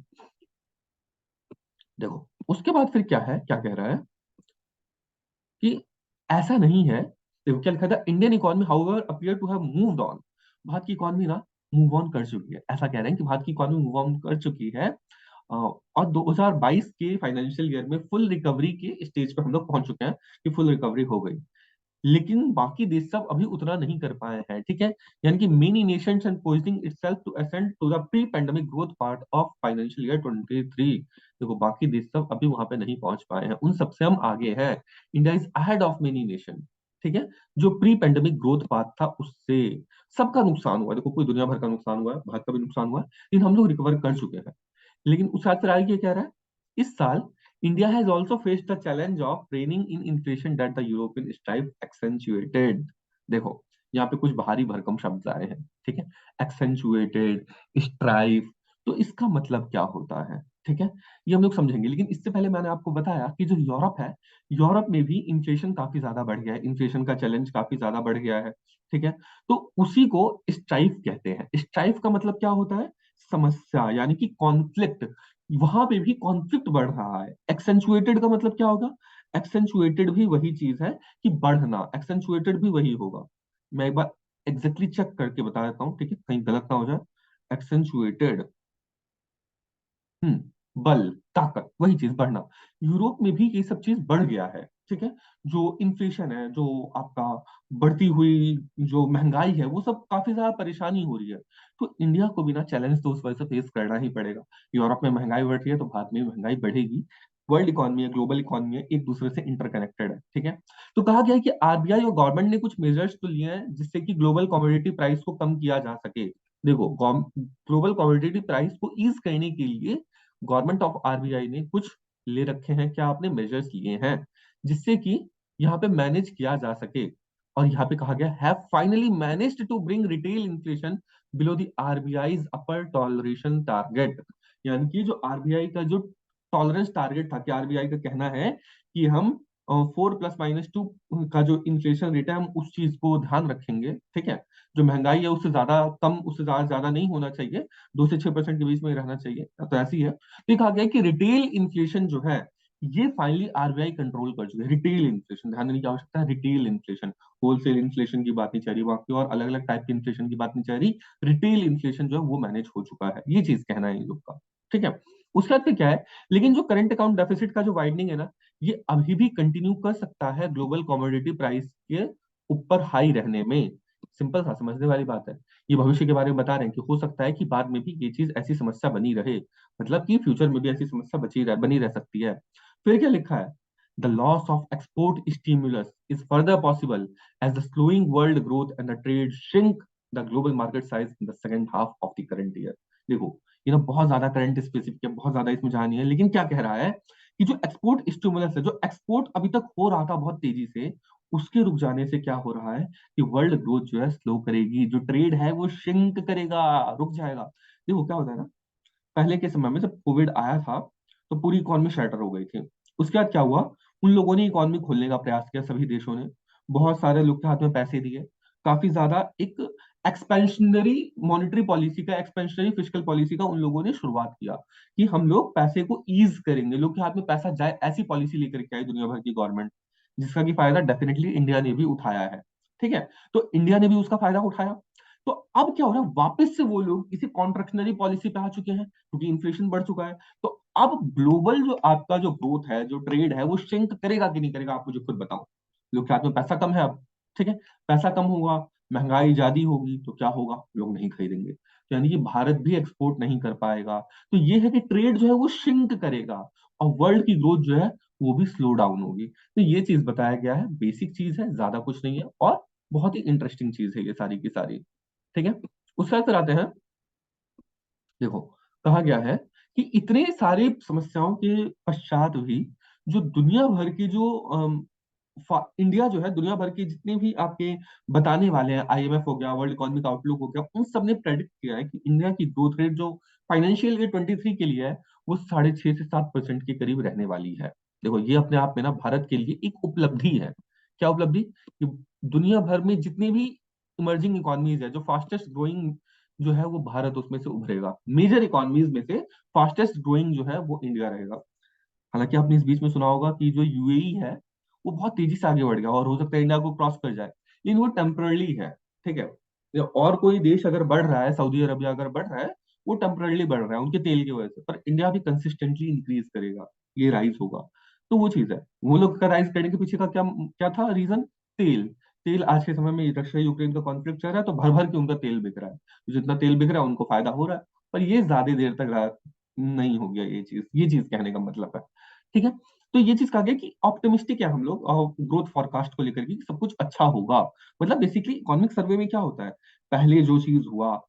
देखो उसके बाद फिर क्या है, क्या कह रहा है कि ऐसा नहीं है। देखो क्या लिखा था? Indian economy however appear to have moved on. Bharat की इकोनॉमी ना मूव ऑन कर चुकी है, ऐसा कह रहे हैं कि भारत की इकोनॉमी मूव ऑन कर चुकी है। और 2022 के फाइनेंशियल ईयर में फुल रिकवरी के स्टेज पे हम लोग पहुंच चुके हैं, कि फुल रिकवरी हो गई। लेकिन बाकी देश सब अभी उतना नहीं कर पाए हैं। ठीक है? यानी कि many nations and positioning itself to ascend to the pre pandemic growth part of financial year 23। देखो बाकी देश सब अभी वहां पे नहीं पहुंच पाए हैं, उन सबसे हम आगे हैं। India is ahead of many nation. ठीक है? जो प्री पेंडेमिक ग्रोथ पाथ था उससे सबका नुकसान हुआ है। देखो पूरी दुनिया भर का नुकसान हुआ है, भारत का भी नुकसान हुआ है, लेकिन हम लोग रिकवर कर चुके हैं। लेकिन उस साथ फिर आगे क्या कह रहा है? इस साल India has also faced the challenge of reining in inflation that the European strife accentuated. देखो यहाँ पे कुछ भारी भरकम शब्द आए हैं, ठीक है। एक्सेंचुएटेड, स्ट्राइफ, तो इसका मतलब क्या होता है, ठीक है, ये हम लोग समझेंगे। लेकिन इससे पहले मैंने आपको बताया कि जो यूरोप है, यूरोप में भी इन्फ्लेशन काफी ज्यादा बढ़ गया है, इन्फ्लेशन का चैलेंज काफी ज्यादा बढ़ गया है, ठीक है। तो उसी को स्ट्राइफ कहते हैं। स्ट्राइफ का मतलब क्या होता है, समस्या, यानी कि कॉन्फ्लिक्ट। वहां पे भी कॉन्फ्लिक्ट बढ़ रहा है। एक्सेंचुएटेड का मतलब क्या होगा, एक्सेंचुएटेड भी वही चीज है कि बढ़ना, एक्सेंचुएटेड भी वही होगा। मैं एक बार एग्जैक्टली चेक करके बता देता हूँ, ठीक है, कहीं गलत ना हो जाए। एक्सेंचुएटेड, बल, ताकत, वही चीज, बढ़ना। यूरोप में भी ये सब चीज बढ़ गया है, ठीक है। जो इन्फ्लेशन है, जो आपका बढ़ती हुई जो महंगाई है, वो सब काफी ज्यादा परेशानी हो रही है। तो इंडिया को भी ना चैलेंज तो उस वजह से फेस करना ही पड़ेगा। यूरोप में महंगाई बढ़ रही है तो भारत में भी महंगाई बढ़ेगी। वर्ल्ड इकोनॉमी है, ग्लोबल इकोनॉमी है, एक दूसरे से इंटरकनेक्टेड है, ठीक है। तो कहा गया है कि आरबीआई और गवर्नमेंट ने कुछ मेजर्स तो लिए हैं जिससे कि ग्लोबल कमोडिटी प्राइस को कम किया जा सके। देखो, ग्लोबल कमोडिटी प्राइस को ईज करने के लिए गवर्नमेंट ऑफ आरबीआई ने कुछ ले रखे हैं, क्या आपने मेजर्स लिए हैं जिससे कि यहाँ पे मैनेज किया जा सके। और यहाँ पे कहा गया have finally managed to bring retail inflation below the RBI's upper tolerance target. यानी कि जो आरबीआई का जो टॉलरेंस टारगेट था, कि आरबीआई का कहना है कि हम 4 ± 2 का जो इन्फ्लेशन रेट है, हम उस चीज को ध्यान रखेंगे, ठीक है। जो महंगाई है उससे ज्यादा कम, उससे ज्यादा ज्यादा नहीं होना चाहिए, 2 से 6% के बीच में ही रहना चाहिए, तो ऐसी है। तो ये कहा गया है कि रिटेल इन्फ्लेशन जो है, ये फाइनली आरबीआई कंट्रोल कर चुके हैं। रिटेल इन्फ्लेशन ध्यान देने की आवश्यकता है, रिटेल इन्फ्लेशन, होलसेल इन्फ्लेशन की बात नहीं चल रही, बाकी और अलग अलग टाइप की इन्फ्लेशन की बात नहीं चल रही। रिटेल इन्फ्लेशन जो है वो मैनेज हो चुका है, ये चीज कहना है इन लोग का, ठीक है। उसके बाद फिर क्या है, लेकिन जो करंट अकाउंट डेफिसिट का जो वाइडनिंग है ना, ये अभी भी कंटिन्यू कर सकता है ग्लोबल कमोडिटी प्राइस के ऊपर हाई रहने में। सिंपल सा समझने वाली बात है। ये भविष्य के बारे में बता रहे हैं कि हो सकता है कि बाद में भी ये चीज ऐसी समस्या बनी रहे, मतलब कि फ्यूचर में भी ऐसी समस्या बनी रह सकती है। फिर क्या लिखा है, the loss of export stimulus is further possible as the slowing world growth and the trade shrink the global market size in the second half of the current year. देखो, ये ना बहुत ज्यादा करंट स्पेसिफिक है, बहुत ज्यादा इसमें जानी है, लेकिन क्या कह रहा है कि जो एक्सपोर्ट स्टिमुलस है, जो एक्सपोर्ट अभी तक हो रहा था बहुत तेजी से, उसके रुक जाने से क्या हो रहा है कि वर्ल्ड ग्रोथ जो है स्लो करेगी, जो ट्रेड है वो श्रिंक करेगा, रुक जाएगा। देखो क्या होता है ना, पहले के समय में जब कोविड आया था तो पूरी इकोनॉमी शटर हो गई थी। उसके बाद क्या हुआ, उन लोगों ने इकोनॉमी खोलने का प्रयास किया, सभी देशों ने, बहुत सारे लोग के हाथ में पैसे दिए, काफी ज्यादा एक एक्सपेंशनरी मॉनेटरी पॉलिसी का, एक्सपेंशनरी फिस्कल पॉलिसी का उन लोगों ने शुरुआत किया कि हम लोग पैसे को ईज करेंगे, लोग के हाथ में पैसा जाए, ऐसी पॉलिसी लेकर के आई दुनिया भर की गवर्नमेंट, जिसका कि फायदा डेफिनेटली इंडिया ने भी उठाया है, ठीक है। तो इंडिया ने भी उसका फायदा उठाया। तो अब क्या हो रहा है, वापस से वो लोग इसी कॉन्ट्रैक्शनरी पॉलिसी पे आ चुके हैं क्योंकि इन्फ्लेशन बढ़ चुका है। तो अब ग्लोबल जो आपका जो ग्रोथ है, जो ट्रेड है, वो श्रिंक करेगा कि नहीं करेगा, आप मुझे खुद बताओ। लोग के हाथ में पैसा कम है अब, ठीक है, पैसा कम होगा, महंगाई ज्यादा होगी, तो क्या होगा, लोग नहीं खरीदेंगे, तो यानी कि भारत भी एक्सपोर्ट नहीं कर पाएगा। तो ये है कि ट्रेड जो है वो श्रिंक करेगा और वर्ल्ड की ग्रोथ जो है वो भी स्लो डाउन होगी। तो ये चीज बताया गया है, बेसिक चीज है, ज्यादा कुछ नहीं है, और बहुत ही इंटरेस्टिंग चीज है ये सारी की सारी, ठीक है। उसके बाद फिर आते हैं, देखो, कहा गया है कि इतने सारे समस्याओं के पश्चात भी जो दुनिया भर की जो इंडिया जो है, दुनिया भर के जितने भी आपके बताने वाले हैं, आईएमएफ हो गया, वर्ल्ड इकोनॉमिक आउटलुक हो गया, उन सब ने प्रेडिक्ट किया है कि इंडिया की ग्रोथ रेट जो फाइनेंशियल ईयर 23 के लिए है, वो 6.5 से 7% के करीब रहने वाली है। देखो, ये अपने आप में ना भारत के लिए एक उपलब्धि है। क्या उपलब्धि, कि दुनिया भर में जितने भी इमर्जिंग इकोनॉमीज है, जो फास्टेस्ट ग्रोइंग जो है, वो भारत उसमें से उभरेगा। मेजर इकोनॉमीज में से फास्टेस्ट ग्रोइंग जो है वो इंडिया रहेगा। हालांकि आपने इस बीच में सुना होगा कि जो यूएई है वो बहुत तेजी से आगे बढ़ गया और हो सकता है इंडिया को क्रॉस कर जाए, लेकिन वो टेम्परली है, ठीक है। या और कोई देश अगर बढ़ रहा है, सऊदी अरबिया अगर बढ़ रहा है, वो टेम्परली बढ़ रहा है उनके तेल की वजह से, पर इंडिया भी कंसिस्टेंटली इंक्रीज करेगा, ये राइज होगा। तो वो चीज है, वो लोग का राइज करने के पीछे का क्या क्या था रीजन, तेल। तेल आज के समय में रशिया यूक्रेन का कॉन्फ्लिक्ट चल रहा है, तो भर भर के उनका तेल बिक रहा है, तो जितना तेल बिक रहा है उनको फायदा हो रहा है। पर ये ज्यादा देर तक नहीं हो गया, ये चीज कहने का मतलब है, ठीक है। तो ये चीज कहा गया कि ऑप्टिमिस्टिक है हम लोग ग्रोथ फॉरकास्ट को लेकर के कि सब कुछ अच्छा होगा। मतलब बेसिकली इकोनॉमिक सर्वे में क्या होता है, पहले जो चीज हुआ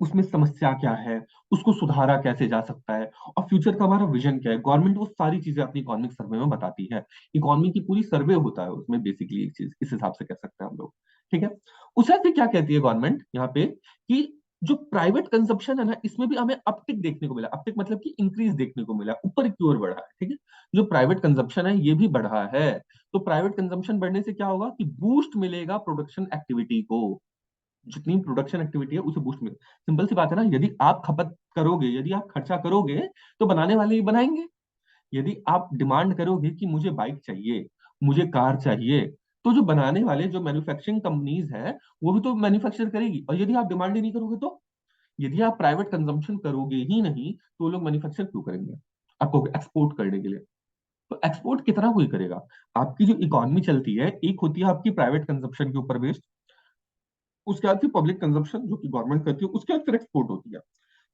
उसमें समस्या क्या है, उसको सुधारा कैसे जा सकता है, और फ्यूचर का हमारा विजन क्या है, गवर्नमेंट वो सारी चीजें अपनी इकोनॉमिक सर्वे में बताती है। इकोनॉमी की पूरी सर्वे होता है उसमें, बेसिकली एक चीज इस हिसाब से कह सकते हैं हम लोग, ठीक है। उसके बाद फिर क्या कहती है गवर्नमेंट यहाँ पे कि जो प्राइवेट कंजप्शन है ना, इसमें भी हमें अपटिक देखने को मिला। अपटिक मतलब कि इंक्रीज देखने को मिला, ऊपर की ओर बढ़ा है। ठीक है, जो प्राइवेट कंजप्शन है ये भी बढ़ा है। तो प्राइवेट कंजप्शन बढ़ने से क्या होगा कि बूस्ट मिलेगा प्रोडक्शन एक्टिविटी को। जितनी प्रोडक्शन एक्टिविटी है उसे बूस्ट मिलेगा। सिंपल सी बात है ना, यदि आप खपत करोगे, यदि आप खर्चा करोगे, तो बनाने वाले ही बनाएंगे। यदि आप डिमांड करोगे कि मुझे बाइक चाहिए, मुझे कार चाहिए, तो जो बनाने वाले जो मैन्युफैक्चरिंग कंपनीज है वो भी तो मैन्युफैक्चर करेगी। और यदि आप डिमांड ही नहीं करोगे तो, यदि आप प्राइवेट कंजम्पशन करोगे ही नहीं, तो वो लोग मैन्युफैक्चर क्यों करेंगे आपको एक्सपोर्ट करने के लिए? तो एक्सपोर्ट कितना कोई करेगा? आपकी जो इकोनॉमी चलती है, एक होती है आपकी प्राइवेट कंजम्पशन के ऊपर बेस्ड, उसके बाद फिर पब्लिक कंजम्पशन जो कि गवर्नमेंट करती है, उसके बाद फिर एक्सपोर्ट होती है।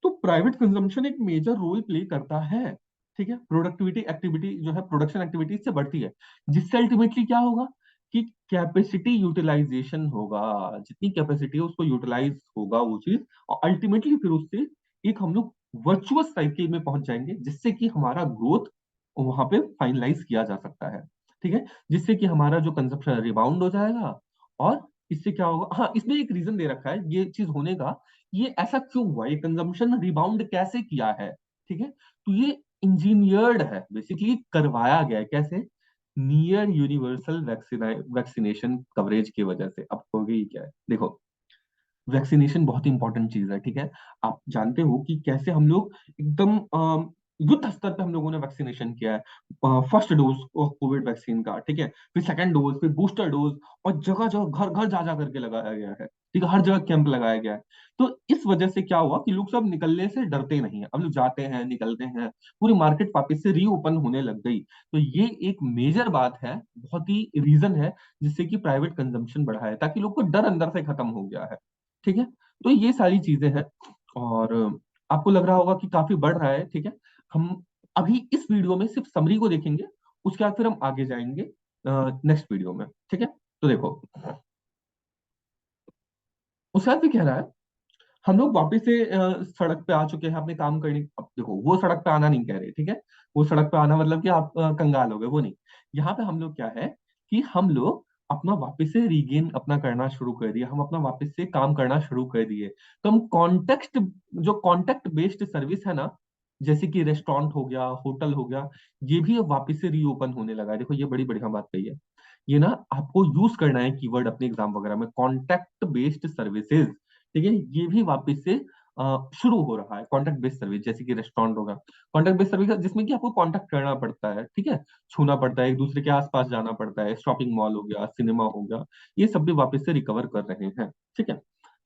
तो प्राइवेट कंजम्पशन एक मेजर रोल प्ले करता है। ठीक है, प्रोडक्टिविटी एक्टिविटी जो है, प्रोडक्शन एक्टिविटी से बढ़ती है, जिससे अल्टीमेटली क्या होगा कि कैपेसिटी यूटिलाइजेशन होगा। जितनी कैपेसिटी है उसको यूटिलाइज होगा वो चीज, और अल्टीमेटली फिर उससे एक हम लोग वर्चुअस साइकिल में पहुंच जाएंगे, जिससे कि हमारा ग्रोथ वहां पे फाइनलाइज किया जा सकता है। ठीक है, जिससे कि हमारा जो कंजप्शन रिबाउंड हो जाएगा। और इससे क्या होगा, हाँ, इसमें एक रीजन दे रखा है ये चीज होने का। ये ऐसा क्यों हुआ, ये कंजम्पशन रिबाउंड कैसे किया है? ठीक है, तो ये इंजीनियर्ड है, बेसिकली करवाया गया है कैसे? नियर यूनिवर्सल वैक्सीनेशन कवरेज की वजह से। अब हो गई क्या है, देखो, वैक्सीनेशन बहुत ही इंपॉर्टेंट चीज है। ठीक है, आप जानते हो कि कैसे हम लोग एकदम युद्ध स्तर पे हम लोगों ने वैक्सीनेशन किया है। फर्स्ट डोज कोविड वैक्सीन का, ठीक है, फिर सेकंड डोज, फिर बूस्टर डोज, और जगह जगह घर घर जा जा करके लगाया गया है। ठीक है, हर जगह कैंप लगाया गया है। तो इस वजह से क्या हुआ कि लोग सब निकलने से डरते नहीं है, अब लोग जाते हैं, निकलते हैं, पूरी मार्केट वापस से रीओपन होने लग गई। तो ये एक मेजर बात है, बहुत ही रीजन है जिससे कि प्राइवेट कंजम्पशन बढ़ा है, ताकि लोग को डर अंदर से खत्म हो गया है। ठीक है, तो ये सारी चीजें हैं। और आपको लग रहा होगा कि काफी बढ़ रहा है। ठीक है, हम अभी इस वीडियो में सिर्फ समरी को देखेंगे, उसके बाद फिर हम आगे जाएंगे नेक्स्ट वीडियो में। ठीक है, तो देखो, उसके बाद भी कह रहा है हम लोग वापस से सड़क पे आ चुके हैं अपने काम करने। अब देखो, वो सड़क पे आना नहीं कह रहे, ठीक है, वो सड़क पे आना मतलब कि आप कंगाल हो गए, वो नहीं। यहाँ पे हम लोग क्या है कि हम लोग अपना वापस से रीगेन अपना करना शुरू कर दिया, हम अपना वापस से काम करना शुरू कर दिए। तो हम कॉन्टेक्स्ट, जो कॉन्टेक्ट बेस्ड सर्विस है ना, जैसे कि रेस्टोरेंट हो गया, होटल हो गया, ये भी अब वापस से रीओपन होने लगा है। देखो, ये बड़ी बढ़िया बात कही है। ये ना आपको यूज करना है कीवर्ड अपने एग्जाम वगैरह में, कॉन्टेक्ट बेस्ड सर्विसेज। ठीक है, ये भी वापस से शुरू हो रहा है, कॉन्टेक्ट बेस्ड सर्विस, जैसे कि रेस्टोरेंट होगा। कॉन्टेक्ट बेस्ड सर्विस जिसमें कि आपको कॉन्टेक्ट करना पड़ता है, ठीक है, छूना पड़ता है, एक दूसरे के आसपास जाना पड़ता है, शॉपिंग मॉल हो गया, सिनेमा हो गया, ये सब भी वापस से रिकवर कर रहे हैं। ठीक है,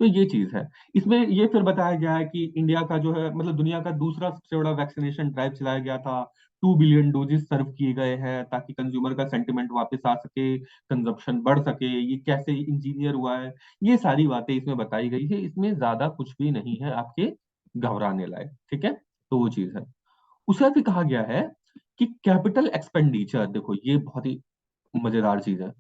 तो ये चीज है। इसमें ये फिर बताया गया है कि इंडिया का जो है, मतलब दुनिया का दूसरा सबसे बड़ा वैक्सीनेशन ड्राइव चलाया गया था। 2 बिलियन डोजेस सर्व किए गए हैं, ताकि कंज्यूमर का सेंटिमेंट वापस आ सके, कंजप्शन बढ़ सके। ये कैसे इंजीनियर हुआ है, ये सारी बातें इसमें बताई गई है। इसमें ज्यादा कुछ भी नहीं है आपके घबराने लायक। ठीक है, तो वो चीज है। उसे भी कहा गया है कि कैपिटल एक्सपेंडिचर, देखो ये बहुत ही मजेदार चीज है।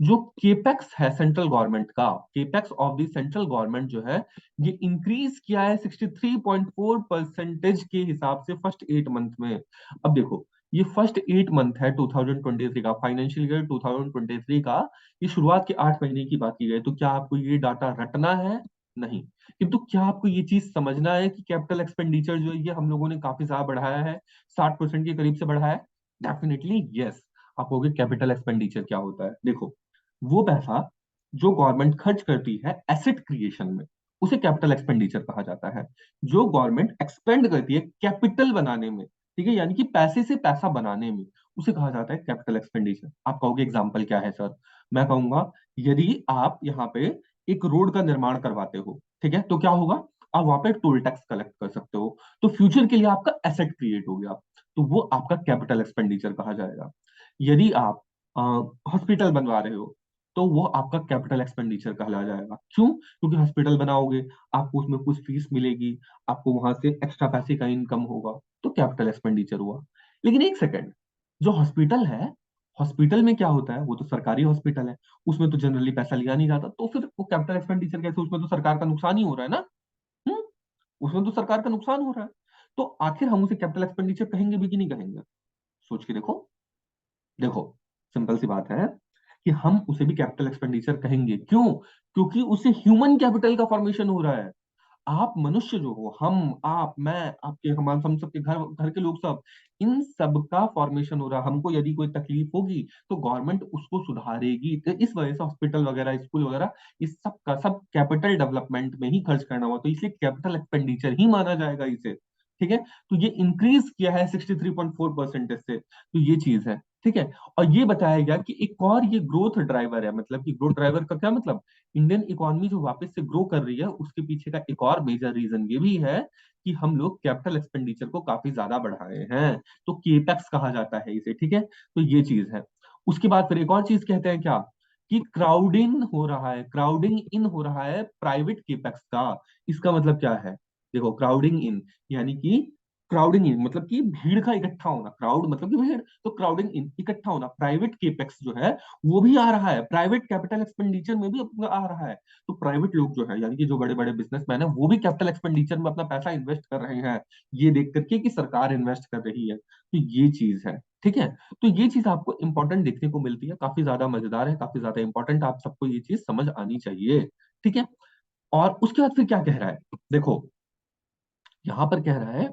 जो केपेक्स है सेंट्रल गवर्नमेंट का, capex of the central government जो है, ये इंक्रीज किया है 63.4% के हिसाब से फर्स्ट 8 मंथ में। अब देखो, ये फर्स्ट 8 मंथ है 2023 का, फाइनेंशियल ईयर 2023 का। ये शुरुआत के 8 महीने की बात की गई। तो क्या आपको ये डाटा रटना है? नहीं। किंतु क्या आपको ये चीज समझना है कि कैपिटल एक्सपेंडिचर जो है ये हम लोगों ने काफी ज्यादा बढ़ाया है, 60% के करीब से बढ़ाया है? Definitely yes. आप कहोगे कैपिटल एक्सपेंडिचर क्या होता है? देखो, वो पैसा जो गवर्नमेंट खर्च करती है एसेट क्रिएशन में, उसे कैपिटल एक्सपेंडिचर कहा जाता है। जो गवर्नमेंट एक्सपेंड करती है कैपिटल बनाने में, ठीक है, यानी कि पैसे से पैसा बनाने में, उसे कहा जाता है कैपिटल एक्सपेंडिचर। आप कहोगे एग्जाम्पल क्या है सर? मैं कहूंगा, यदि आप यहाँ पे एक रोड का निर्माण करवाते हो, ठीक है, तो क्या होगा, आप वहां पे टोल टैक्स कलेक्ट कर सकते हो। तो फ्यूचर के लिए आपका एसेट क्रिएट हो गया, तो वो आपका कैपिटल एक्सपेंडिचर कहा जाएगा। यदि आप हॉस्पिटल बनवा रहे हो, तो वो आपका कैपिटल एक्सपेंडिचर कहला जाएगा। क्यों? क्योंकि हॉस्पिटल बनाओगे, आपको उसमें कुछ फीस मिलेगी, आपको वहां से एक्स्ट्रा पैसे का इनकम होगा, तो कैपिटल एक्सपेंडिचर हुआ। लेकिन एक सेकंड, जो हॉस्पिटल है, हॉस्पिटल में क्या होता है, वो तो सरकारी हॉस्पिटल है, उसमें तो जनरली पैसा लिया नहीं जाता, तो फिर वो कैपिटल एक्सपेंडिचर कैसे? उसमें तो सरकार का नुकसान ही हो रहा है ना। हम्म, उसमें तो सरकार का नुकसान हो रहा है। तो आखिर हम उसे कैपिटल एक्सपेंडिचर कहेंगे भी कि नहीं कहेंगे? सोच के देखो। देखो, सिंपल सी बात है कि हम उसे भी कैपिटल एक्सपेंडिचर कहेंगे। क्यों? क्योंकि उससे ह्यूमन कैपिटल का फॉर्मेशन हो रहा है। आप मनुष्य जो हो, आप, मैं, आपके हम सबके घर घर के लोग सब, इन सब का फॉर्मेशन हो रहा है। हमको यदि कोई तकलीफ होगी तो गवर्नमेंट उसको सुधारेगी। तो इस वजह से हॉस्पिटल वगैरह, स्कूल वगैरह, इस सब का सब कैपिटल डेवलपमेंट में ही खर्च करना हुआ, तो इसलिए कैपिटल एक्सपेंडिचर ही माना जाएगा इसे। ठीक है? तो ये इंक्रीज किया है 63.4% से, तो ये चीज है। ठीक है? और ये बताया गया कि एक और ये ग्रोथ ड्राइवर है, मतलब कि ग्रोथ ड्राइवर का क्या मतलब, इंडियन इकोनॉमी जो वापस से ग्रो कर रही है, उसके पीछे का एक और मेजर रीजन ये भी है कि हम लोग कैपिटल एक्सपेंडिचर को काफी ज्यादा बढ़ाए हैं। तो केपेक्स कहा जाता है इसे। ठीक है? तो ये चीज है। उसके बाद फिर एक और चीज कहते हैं क्या, कि क्राउडिंग हो रहा है, क्राउडिंग इन हो रहा है प्राइवेट केपेक्स का। इसका मतलब क्या है? देखो, क्राउडिंग इन यानी कि, क्राउडिंग इन मतलब कि भीड़ का इकट्ठा होना, क्राउड मतलब कि भीड़, तो क्राउडिंग इन इकट्ठा होना, प्राइवेट केपेक्स जो है वो भी आ रहा है, प्राइवेट कैपिटल एक्सपेंडिचर में भी अपना आ रहा है। तो प्राइवेट लोग जो है, यानी कि जो बड़े बड़े बिजनेसमैन है, वो भी कैपिटल एक्सपेंडिचर में अपना पैसा इन्वेस्ट कर रहे हैं, ये देख करके कि सरकार इन्वेस्ट कर रही है। तो ये चीज है। ठीक है? तो ये चीज आपको इंपॉर्टेंट देखने को मिलती है, काफी ज्यादा मजेदार है, काफी ज्यादा इंपॉर्टेंट, आप सबको ये चीज समझ आनी चाहिए। ठीक है? और उसके बाद फिर क्या कह रहा है, देखो, यहां पर कह रहा है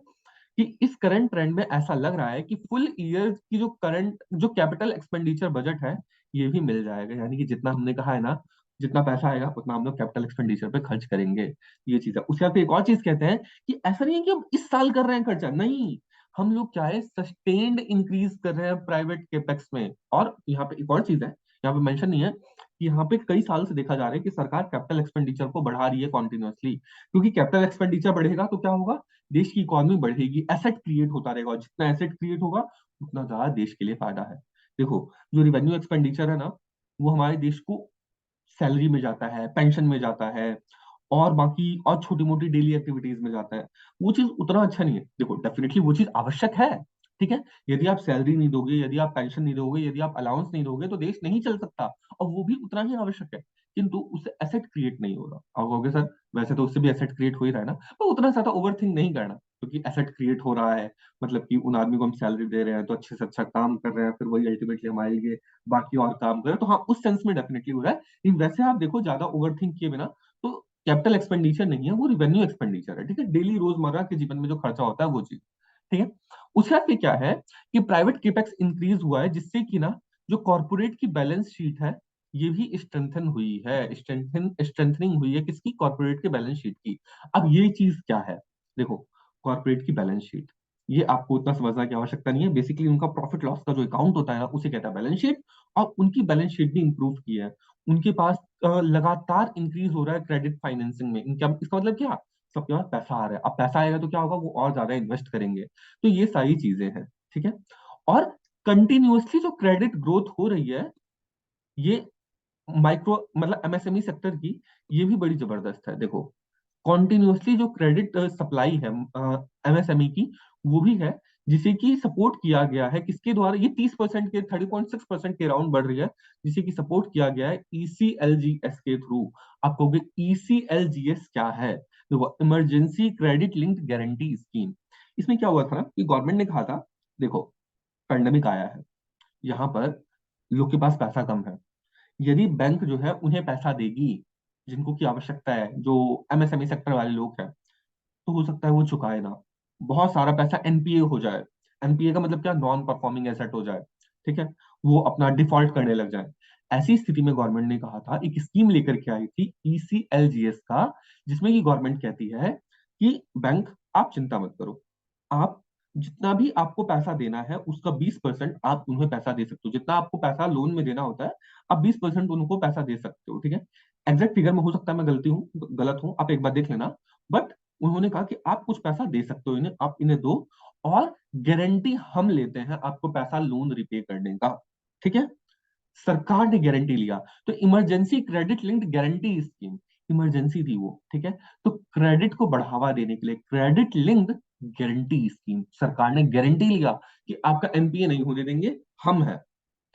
कि इस करंट ट्रेंड में ऐसा लग रहा है कि फुल ईयर की जो करंट जो कैपिटल एक्सपेंडिचर बजट है, ये भी मिल जाएगा। यानी कि जितना हमने कहा है ना, जितना पैसा आएगा उतना हम लोग कैपिटल एक्सपेंडिचर पे खर्च करेंगे। ये चीज है। उसके बाद फिर एक और चीज कहते हैं कि ऐसा नहीं है कि हम इस साल कर रहे हैं खर्चा, नहीं, हम लोग क्या है, सस्टेन्ड इंक्रीज कर रहे हैं प्राइवेट केपेक्स में। और यहाँ पे एक और चीज है, यहाँ पे मेंशन नहीं है कि यहाँ पे कई साल से देखा जा रहा है कि सरकार कैपिटल एक्सपेंडिचर को बढ़ा रही है कॉन्टिन्यूअसली, क्योंकि कैपिटल एक्सपेंडिचर बढ़ेगा तो क्या होगा, देश की इकोनॉमी बढ़ेगी, एसेट क्रिएट होता रहेगा, और जितना एसेट क्रिएट होगा उतना ज्यादा देश के लिए फायदा है। देखो, जो रिवेन्यू एक्सपेंडिचर है ना, वो हमारे देश को सैलरी में जाता है, पेंशन में जाता है, और बाकी और छोटी मोटी डेली एक्टिविटीज में जाता है। वो चीज उतना अच्छा नहीं है। देखो, डेफिनेटली वो चीज आवश्यक है। ठीक है? यदि आप सैलरी नहीं दोगे, यदि आप पेंशन नहीं दोगे, यदि आप अलाउंस नहीं दोगे, तो देश नहीं चल सकता, और वो भी उतना ही आवश्यक है। किंतु उससे एसेट क्रिएट नहीं हो रहा। आप कहोगे सर, वैसे तो उससे भी एसेट क्रिएट हो ही रहा है ना, तो उतना ज्यादा ओवर थिंक नहीं करना, क्योंकि एसेट क्रिएट हो रहा है, मतलब कि उन आदमी को हम सैलरी दे रहे हैं तो अच्छे से अच्छा काम कर रहे हैं, फिर वही अल्टीमेटली हमारे लिए बाकी और काम कर रहे हैं, तो हाँ, उस सेंस में डेफिनेटली हो रहा है। लेकिन वैसे आप देखो, ज्यादा ओवर थिंक किए बिना, तो कैपिटल एक्सपेंडिचर नहीं है, वो रिवेन्यू एक्सपेंडिचर है। ठीक है? डेली रोजमर्रा के जीवन में जो खर्चा होता है वो चीज। ठीक है? उसके बाद फिर क्या है कि प्राइवेट केपेक्स इंक्रीज हुआ है, जिससे कि ना, जो कॉर्पोरेट की बैलेंस शीट है, ये भी स्ट्रेंथन हुई है, स्ट्रेंथनिंग हुई है, किसकी, कॉर्पोरेट के बैलेंस शीट की। अब ये चीज क्या है, देखो, कॉर्पोरेट की बैलेंस शीट, ये आपको उतना समझना की आवश्यकता नहीं है। बेसिकली उनका प्रॉफिट लॉस का जो अकाउंट होता है उसे कहता है बैलेंस शीट, और उनकी बैलेंस शीट भी इंप्रूव की है। उनके पास लगातार इंक्रीज हो रहा है क्रेडिट फाइनेंसिंग में। इनका इसका मतलब क्या, सबके पास पैसा आ रहा है, अब पैसा आएगा तो क्या होगा, वो और ज्यादा इन्वेस्ट करेंगे। तो ये सारी चीजें हैं। ठीक है? और कंटिन्यूअसली जो क्रेडिट ग्रोथ हो रही है, ये माइक्रो मतलब एमएसएमई सेक्टर की, ये भी बड़ी जबरदस्त है। देखो, कॉन्टिन्यूअसली जो क्रेडिट सप्लाई है एमएसएमई की, वो भी है, जिसे कि सपोर्ट किया गया है किसके द्वारा, ये 30% के 30.6% के राउंड बढ़ रही है, जिसे कि सपोर्ट किया गया है ईसीएलजीएस के थ्रू। आप कहोगे ईसीएलजीएस क्या है, देखो, emergency credit linked guarantee scheme. इसमें क्या हुआ था ना, कि गवर्नमेंट ने कहा था, देखो, पैंडेमिक आया है, यहाँ पर लोग के पास पैसा कम है, यदि बैंक जो है उन्हें पैसा देगी, जिनको की आवश्यकता है, जो एमएसएमई सेक्टर वाले लोग हैं, तो हो सकता है वो चुकाए ना, बहुत सारा पैसा एनपीए हो जाए। एनपीए का मतलब क्या, नॉन परफॉर्मिंग एसेट हो जाए। ठीक है? वो अपना डिफॉल्ट करने लग जाए। ऐसी स्थिति में गवर्नमेंट ने कहा था, एक स्कीम लेकर के आई थी ईसीएलजीएस का, जिसमें कि गवर्नमेंट कहती है कि बैंक, आप चिंता मत करो, आप जितना भी आपको पैसा देना है उसका 20% आप उन्हें पैसा दे सकते हो, जितना आपको पैसा लोन में देना होता है, आप 20% उनको पैसा दे सकते हो। ठीक है? एग्जैक्ट फिगर में हो सकता है मैं गलत हूं, आप एक बार देख लेना, बट उन्होंने कहा कि आप कुछ पैसा दे सकते हो इन्हें, आप इन्हें दो, और गारंटी हम लेते हैं आपको पैसा लोन रिपे करने का। ठीक है? सरकार ने गारंटी लिया, तो emergency credit linked guarantee scheme, emergency थी वो। ठीक है? तो क्रेडिट को बढ़ावा देने के लिए क्रेडिट लिंक्ड गारंटी स्कीम, सरकार ने गारंटी लिया कि आपका एनपीए नहीं होने देंगे, हम हैं।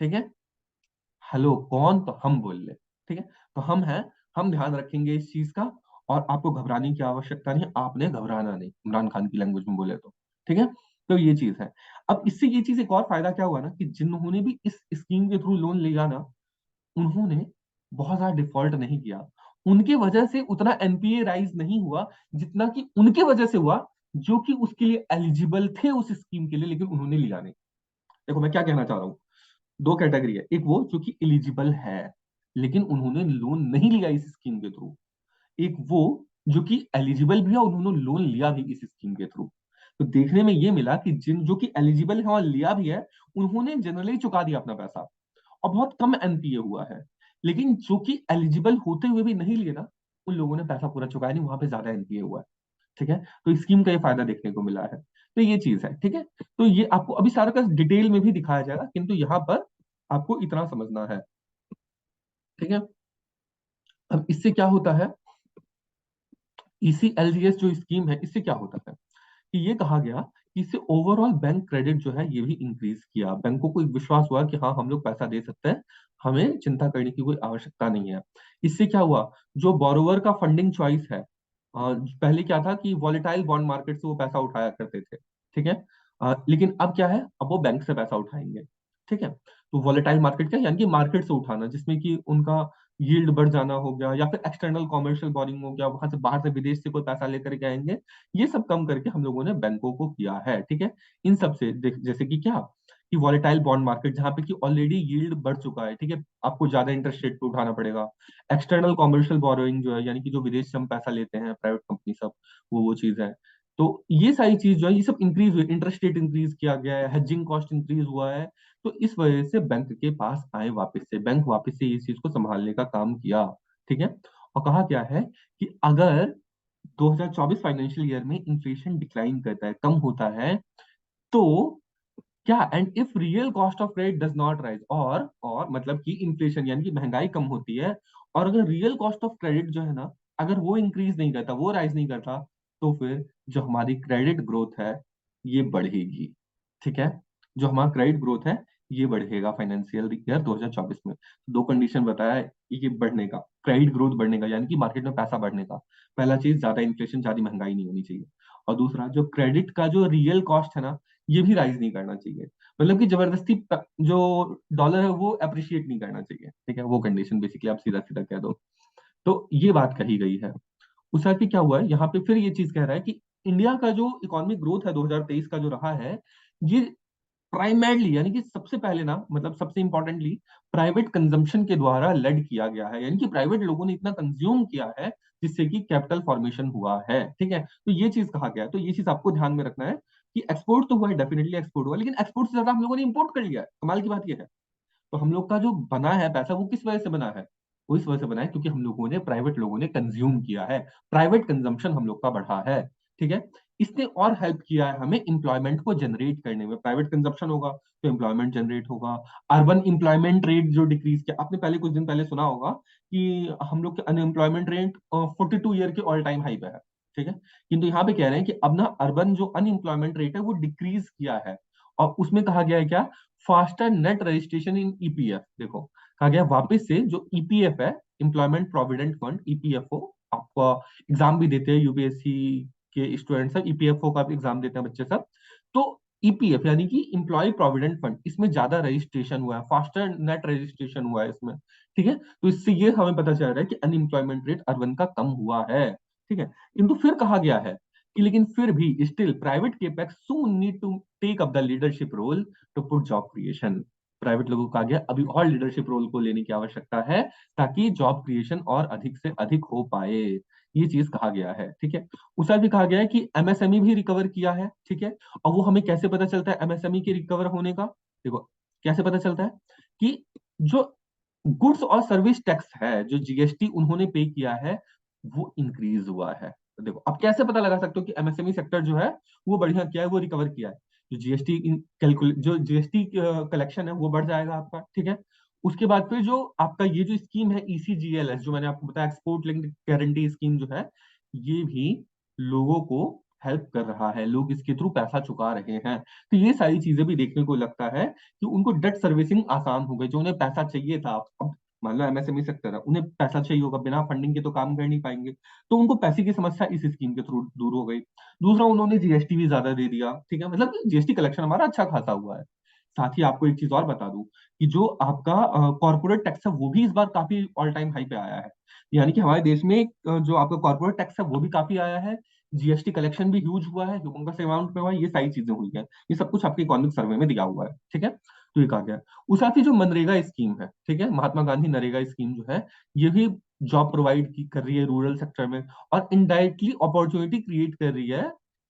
ठीक है? हेलो, कौन, तो हम बोल ले। ठीक है? तो हम हैं, हम ध्यान रखेंगे इस चीज का, और आपको घबराने की आवश्यकता नहीं, आपने घबराना नहीं, इमरान खान की लैंग्वेज में बोले तो। ठीक है? तो ये चीज है। अब इससे ये चीज एक और फायदा क्या हुआ ना, कि जिन्होंने भी इस स्कीम के थ्रू लोन लिया ना, उन्होंने बहुत ज़्यादा डिफ़ॉल्ट नहीं किया। उनके वजह से उतना एनपीए राइज़ नहीं हुआ, जितना कि उनके वजह से हुआ, जो कि उसके लिए एलिजिबल थे उस स्कीम के लिए, लेकिन उन्होंने लिया नहीं। देखो मैं क्या कहना चाह रहा हूँ, 2 कैटेगरी है, एक वो जो कि एलिजिबल है, लेकिन उन्होंने लोन नहीं लिया इस स्कीम के थ्रू। एक वो जो कि एलिजिबल भी है और उन्होंने लोन लिया भी इस स्कीम के थ्रू। तो देखने में ये मिला कि जिन जो कि एलिजिबल है और लिया भी है, उन्होंने जनरली चुका दिया अपना पैसा और बहुत कम एनपीए हुआ है। लेकिन जो कि एलिजिबल होते हुए भी नहीं लिए ना, उन लोगों ने पैसा पूरा चुकाया नहीं, वहाँ पे ज़्यादा एनपीए हुआ है। ठीक है? तो स्कीम का ये फ़ायदा देखने को मिला है। तो ये चीज़ है, ठीक है? तो ये आपको अभी सारा का डिटेल में भी दिखाया जाएगा, किंतु यहाँ पर आपको इतना समझना है। ठीक है? अब इससे क्या होता है, ईसीएलजीएस जो स्कीम है, इससे क्या होता है कि ये कहा गया कि इससे ओवरऑल बैंक क्रेडिट जो है ये भी इंक्रीज किया। बैंकों को एक विश्वास हुआ कि हाँ, हम लोग पैसा दे सकते हैं, हमें चिंता करने की कोई आवश्यकता नहीं है। इससे क्या हुआ, जो बोरोवर का फंडिंग चॉइस है, पहले क्या था कि वॉलेटाइल बॉन्ड मार्केट से वो पैसा उठाया करते थे, ठीक है? लेकिन अब क्या है, अब वो बैंक से पैसा उठाएंगे, ठीक है? तो वॉलेटाइल मार्केट क्या है? यानी कि मार्केट से उठाना, जिसमें कि उनका यील्ड बढ़ जाना हो गया या फिर एक्सटर्नल कमर्शियल बोरिंग हो गया, वहां से बाहर से विदेश से कोई पैसा लेकर के आएंगे, ये सब कम करके हम लोगों ने बैंकों को किया है, ठीक है? इन सब से जैसे कि क्या, कि वॉलेटाइल बॉन्ड मार्केट जहां पे कि ऑलरेडी यील्ड बढ़ चुका है, ठीक है, आपको ज्यादा इंटरेस्ट रेट पे उठाना पड़ेगा। एक्सटर्नल कमर्शियल बोरोइंग जो है, यानी कि जो विदेश से हम पैसा लेते हैं प्राइवेट कंपनी सब, वो चीज है। तो ये सारी चीज जो है, ये सब इंक्रीज हुई, इंटरेस्ट रेट इंक्रीज किया गया है, हेजिंग कॉस्ट इंक्रीज हुआ है। तो इस वजह से बैंक के पास आए वापस से, बैंक वापस से इस चीज को संभालने का काम किया, ठीक है? और कहा क्या है कि अगर 2024 फाइनेंशियल ईयर में इन्फ्लेशन डिक्लाइन करता है, कम होता है, तो क्या, and if real cost of credit does not rise, और मतलब कि इन्फ्लेशन यानी कि महंगाई कम होती है, और अगर रियल कॉस्ट ऑफ क्रेडिट जो है ना, अगर वो इंक्रीज नहीं करता, वो राइज नहीं करता, तो फिर जो हमारी क्रेडिट ग्रोथ है ये बढ़ेगी, ठीक है? जो हमारा क्रेडिट ग्रोथ है ये बढ़ेगा फाइनेंशियल ईयर 2024 में। दो कंडीशन बताया है ये बढ़ने का, क्रेडिट ग्रोथ बढ़ने का, यानी कि मार्केट में पैसा बढ़ने का। पहला चीज, ज्यादा इन्फ्लेशन, ज्यादा महंगाई नहीं होनी चाहिए। और दूसरा, जो क्रेडिट का जो रियल कॉस्ट है ना, ये भी राइज नहीं करना चाहिए। मतलब कि जबरदस्ती जो डॉलर है वो अप्रिशिएट नहीं करना चाहिए, ठीक है? वो कंडीशन बेसिकली आप सीधा सीधा कह दो। तो ये बात कही गई है। उस साथ ही क्या हुआ है, यहाँ पे फिर ये चीज कह रहा है कि इंडिया का जो इकोनॉमिक ग्रोथ है 2023 का जो रहा है, ये प्राइमरली यानी कि सबसे पहले ना, मतलब सबसे इंपॉर्टेंटली प्राइवेट कंजम्पशन के द्वारा लेड किया गया है, यानी कि प्राइवेट लोगों ने इतना कंज्यूम किया है जिससे कि कैपिटल फॉर्मेशन हुआ है, ठीक है? तो ये चीज कहा गया है। तो ये चीज आपको ध्यान में रखना है कि एक्सपोर्ट तो हुआ है, डेफिनेटली एक्सपोर्ट हुआ, लेकिन एक्सपोर्ट से ज्यादा हम लोगों ने इंपोर्ट कर लिया है। कमाल की बात ये है। तो हम लोग का जो बना है पैसा, वो किस वजह से बना है? वो इस वजह से बना है क्योंकि हम लोगों ने, प्राइवेट लोगों ने कंज्यूम किया है, प्राइवेट कंजम्पशन हम लोग का बढ़ा है, ठीक है? इसने और हेल्प किया है हमें एम्प्लॉयमेंट को जनरेट करने में। प्राइवेट कंजम्पशन होगा तो एम्प्लॉयमेंट जनरेट होगा। अर्बन एम्प्लॉयमेंट रेट जो डिक्रीज किया, आपने पहले कुछ दिन पहले सुना होगा कि हम लोग के अनएम्प्लॉयमेंट रेट 42 ईयर के ऑल टाइम हाई पे है, ठीक है? किंतु यहाँ पे कह रहे हैं कि अब ना अर्बन जो अनएम्प्लॉयमेंट रेट है वो डिक्रीज किया है। और उसमें कहा गया है क्या, faster net registration in EPF. देखो, कहा गया वापस से जो ईपीएफ है, एम्प्लॉयमेंट प्रोविडेंट फंड, ईपीएफओ, आपका एग्जाम भी देते हैं यूपीएससी के स्टूडेंट सब, ईपीएफओ का भी एग्जाम देते हैं बच्चे सब। तो ईपीएफ यानी कि एम्प्लॉय प्रोविडेंट फंड, इसमें ज्यादा रजिस्ट्रेशन हुआ है, फास्टर नेट रजिस्ट्रेशन हुआ है इसमें, ठीक है? तो इससे ये हमें पता चल रहा है कि अनएम्प्लॉयमेंट रेट अर्बन का कम हुआ है, ठीक है? किंतु फिर कहा गया है कि लेकिन फिर भी still private capex soon need to take up the leadership role to put job creation. Private लोगों का आगे अभी और लीडरशिप रोल को लेने की आवश्यकता है, ताकि जॉब क्रिएशन और अधिक से अधिक हो पाए। ये चीज कहा गया है, ठीक है? उस भी कहा गया है कि एमएसएमई भी रिकवर किया है, ठीक है? और वो हमें कैसे पता चलता है एमएसएमई के रिकवर होने का? देखो, कैसे पता चलता है कि जो गुड्स और सर्विस टैक्स है, जो जीएसटी उन्होंने पे किया है, वो इंक्रीज हुआ है। तो देखो, अब कैसे पता लगा सकते हो कि एमएसएमई सेक्टर जो है वो बढ़िया किया है, वो रिकवर किया है? जो जीएसटी कैलकुलेट, जो जीएसटी कलेक्शन है वो बढ़ जाएगा आपका, ठीक है? उसके बाद फिर जो आपका ये जो स्कीम है ईसीजीएलएस, जो मैंने आपको बताया, एक्सपोर्ट लिंक्ड गारंटी स्कीम जो है, ये भी लोगों को हेल्प कर रहा है, लोग इसके थ्रू पैसा चुका रहे हैं। तो ये सारी चीजें भी देखने को लगता है कि उनको डेट सर्विसिंग आसान हो गई। जो उन्हें पैसा चाहिए था, अब मान लो एमएसएमई सेक्टर है, उन्हें पैसा चाहिए होगा, बिना फंडिंग के तो काम कर नहीं पाएंगे, तो उनको पैसे की समस्या इस स्कीम के थ्रू दूर हो गई। दूसरा, उन्होंने जीएसटी भी ज्यादा दे दिया, ठीक है? मतलब जीएसटी कलेक्शन हमारा अच्छा खासा हुआ है। साथ ही आपको एक चीज और बता दूं कि जो आपका कॉर्पोरेट टैक्स है वो भी इस बार काफी ऑल टाइम हाई पे आया है। यानी कि हमारे देश में जो आपका कॉर्पोरेट टैक्स है वो भी काफी आया है, जीएसटी कलेक्शन भी ह्यूज हुआ है, ह्यूमंगस अमाउंट में हुआ है, ये सारी चीजें हुई है। ये सब कुछ आपके इकोनॉमिक सर्वे में दिया हुआ है, ठीक है। तो ये कहा गया है। उस साथ ही जो मनरेगा स्कीम है, ठीक है, महात्मा गांधी नरेगा स्कीम जो है, ये भी जॉब प्रोवाइड कर रही है रूरल सेक्टर में, और इनडायरेक्टली अपॉर्चुनिटी क्रिएट कर रही है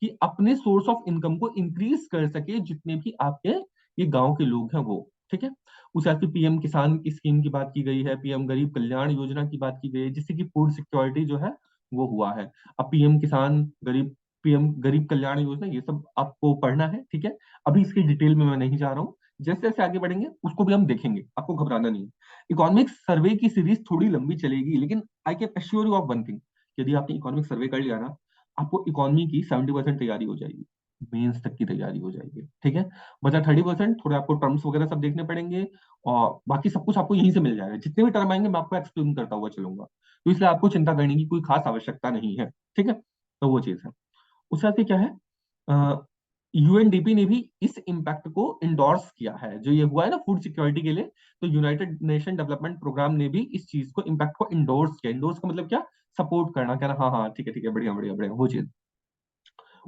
कि अपने सोर्स ऑफ इनकम को इंक्रीज कर सके जितने भी आपके ये गांव के लोग हैं वो, ठीक है। उस साथ ही पीएम किसान की स्कीम की बात की गई है, पीएम गरीब कल्याण योजना की बात की गई है, जिससे कि फूड सिक्योरिटी जो है वो हुआ है। अब पीएम किसान गरीब, पीएम गरीब कल्याण योजना, ये सब आपको पढ़ना है, ठीक है। अभी इसकी डिटेल में मैं नहीं जा रहा हूँ, जैसे जैसे आगे बढ़ेंगे उसको भी हम देखेंगे, आपको घबराना नहीं है। इकोनॉमिक सर्वे की सीरीज थोड़ी लंबी चलेगी, लेकिन I can assure you of one thing, यदि आपने इकोनॉमिक सर्वे कर लिया ना, आपको इकोनॉमी की 70% तैयारी हो जाएगी, मेंस तक की तैयारी हो जाएगी, ठीक है। बचा 30%, थोड़े आपको टर्म्स वगैरह सब देखने पड़ेंगे, और बाकी सब कुछ आपको यहीं से मिल जाएगा। जितने भी टर्म आएंगे मैं आपको एक्सप्लेन करता हुआ चलूंगा, तो इसलिए आपको चिंता करने की कोई खास आवश्यकता नहीं है, ठीक है। तो वो चीज है। उसके साथ ही क्या है, यूएनडीपी ने भी इस इम्पैक्ट को इंडोर्स किया है, जो ये हुआ है ना फूड सिक्योरिटी के लिए, तो यूनाइटेड नेशन डेवलपमेंट प्रोग्राम ने भी इस चीज को, इम्पैक्ट को इंडोर्स किया। इंडोर्स का मतलब क्या, सपोर्ट करना, कहना हाँ हाँ ठीक है ठीक है, बढ़िया बढ़िया बढ़िया, वो चीज।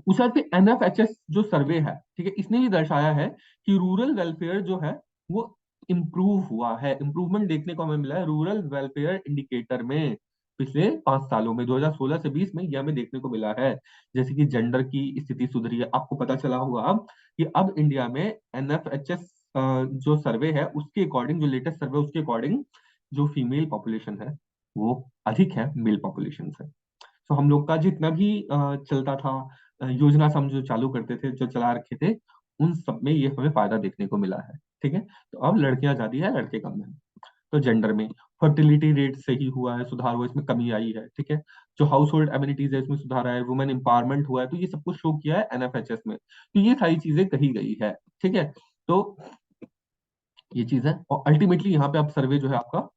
उस साथ ही एनएफएचएस जो सर्वे है, ठीक है, इसने भी दर्शाया है कि रूरल वेलफेयर जो है वो इम्प्रूव हुआ है। इम्प्रूवमेंट देखने को हमें मिला है रूरल वेलफेयर इंडिकेटर में पिछले 5 सालों में, 2016 से 20 में, यह हमें देखने को मिला है। जैसे कि जेंडर की स्थिति सुधरी है, आपको पता चला होगा अब कि अब इंडिया में एनएफएचएस जो सर्वे है उसके अकॉर्डिंग, जो लेटेस्ट सर्वे उसके अकॉर्डिंग, जो फीमेल पॉपुलेशन है वो अधिक है मेल पॉपुलेशन से। तो हम लोग का जितना भी चलता था, योजना से हम जो चालू करते थे, जो चला रखे थे, उन सब में ये हमें फायदा देखने को मिला है, ठीक है। तो अब लड़कियां ज्यादा है, लड़के कम है। तो जेंडर में फर्टिलिटी रेट सही हुआ है, सुधार हुआ है, इसमें कमी आई है, ठीक है। जो हाउस होल्ड एमिनिटीज है इसमें सुधार आया है, वुमेन एम्पावरमेंट हुआ है, तो ये सब कुछ शो किया है एनएफएचएस में, तो ये सारी चीजें कही गई है, ठीक है। तो ये चीज है, और अल्टीमेटली यहाँ पे अब सर्वे जो है आपका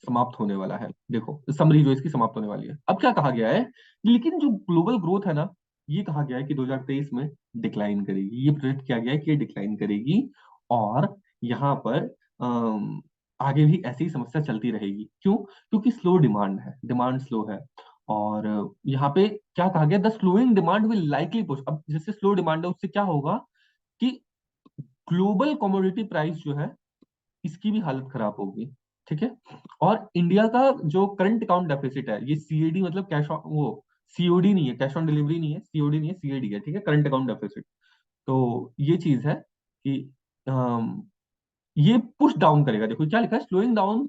समाप्त होने वाला है। देखो समरी जो इसकी समाप्त होने वाली है। अब क्या कहा गया है, लेकिन जो ग्लोबल ग्रोथ है ना, ये कहा गया है कि 2023 में डिक्लाइन करेगी, ये प्रोजेक्ट किया गया है कि ये डिक्लाइन करेगी, और यहाँ पर आगे भी ऐसी ही समस्या चलती रहेगी। क्यों? क्योंकि स्लो डिमांड है, डिमांड स्लो है। और यहाँ पे क्या कहा गया, the slowing demand will likely push, अब जैसे स्लो डिमांड है उससे क्या होगा कि ग्लोबल कमोडिटी प्राइस जो है इसकी भी हालत खराब होगी, ठीक है। और इंडिया का जो करंट अकाउंट डेफिसिट है, ये सीएडी मतलब कैश ऑन, वो सीओडी नहीं है, कैश ऑन डिलीवरी नहीं है, सीओडी नहीं है, सीएडी है, ठीक है, करंट अकाउंट डेफिसिट। तो ये चीज है कि ये पुश डाउन करेगा। देखो क्या लिखा है, स्लोइंग डाउन,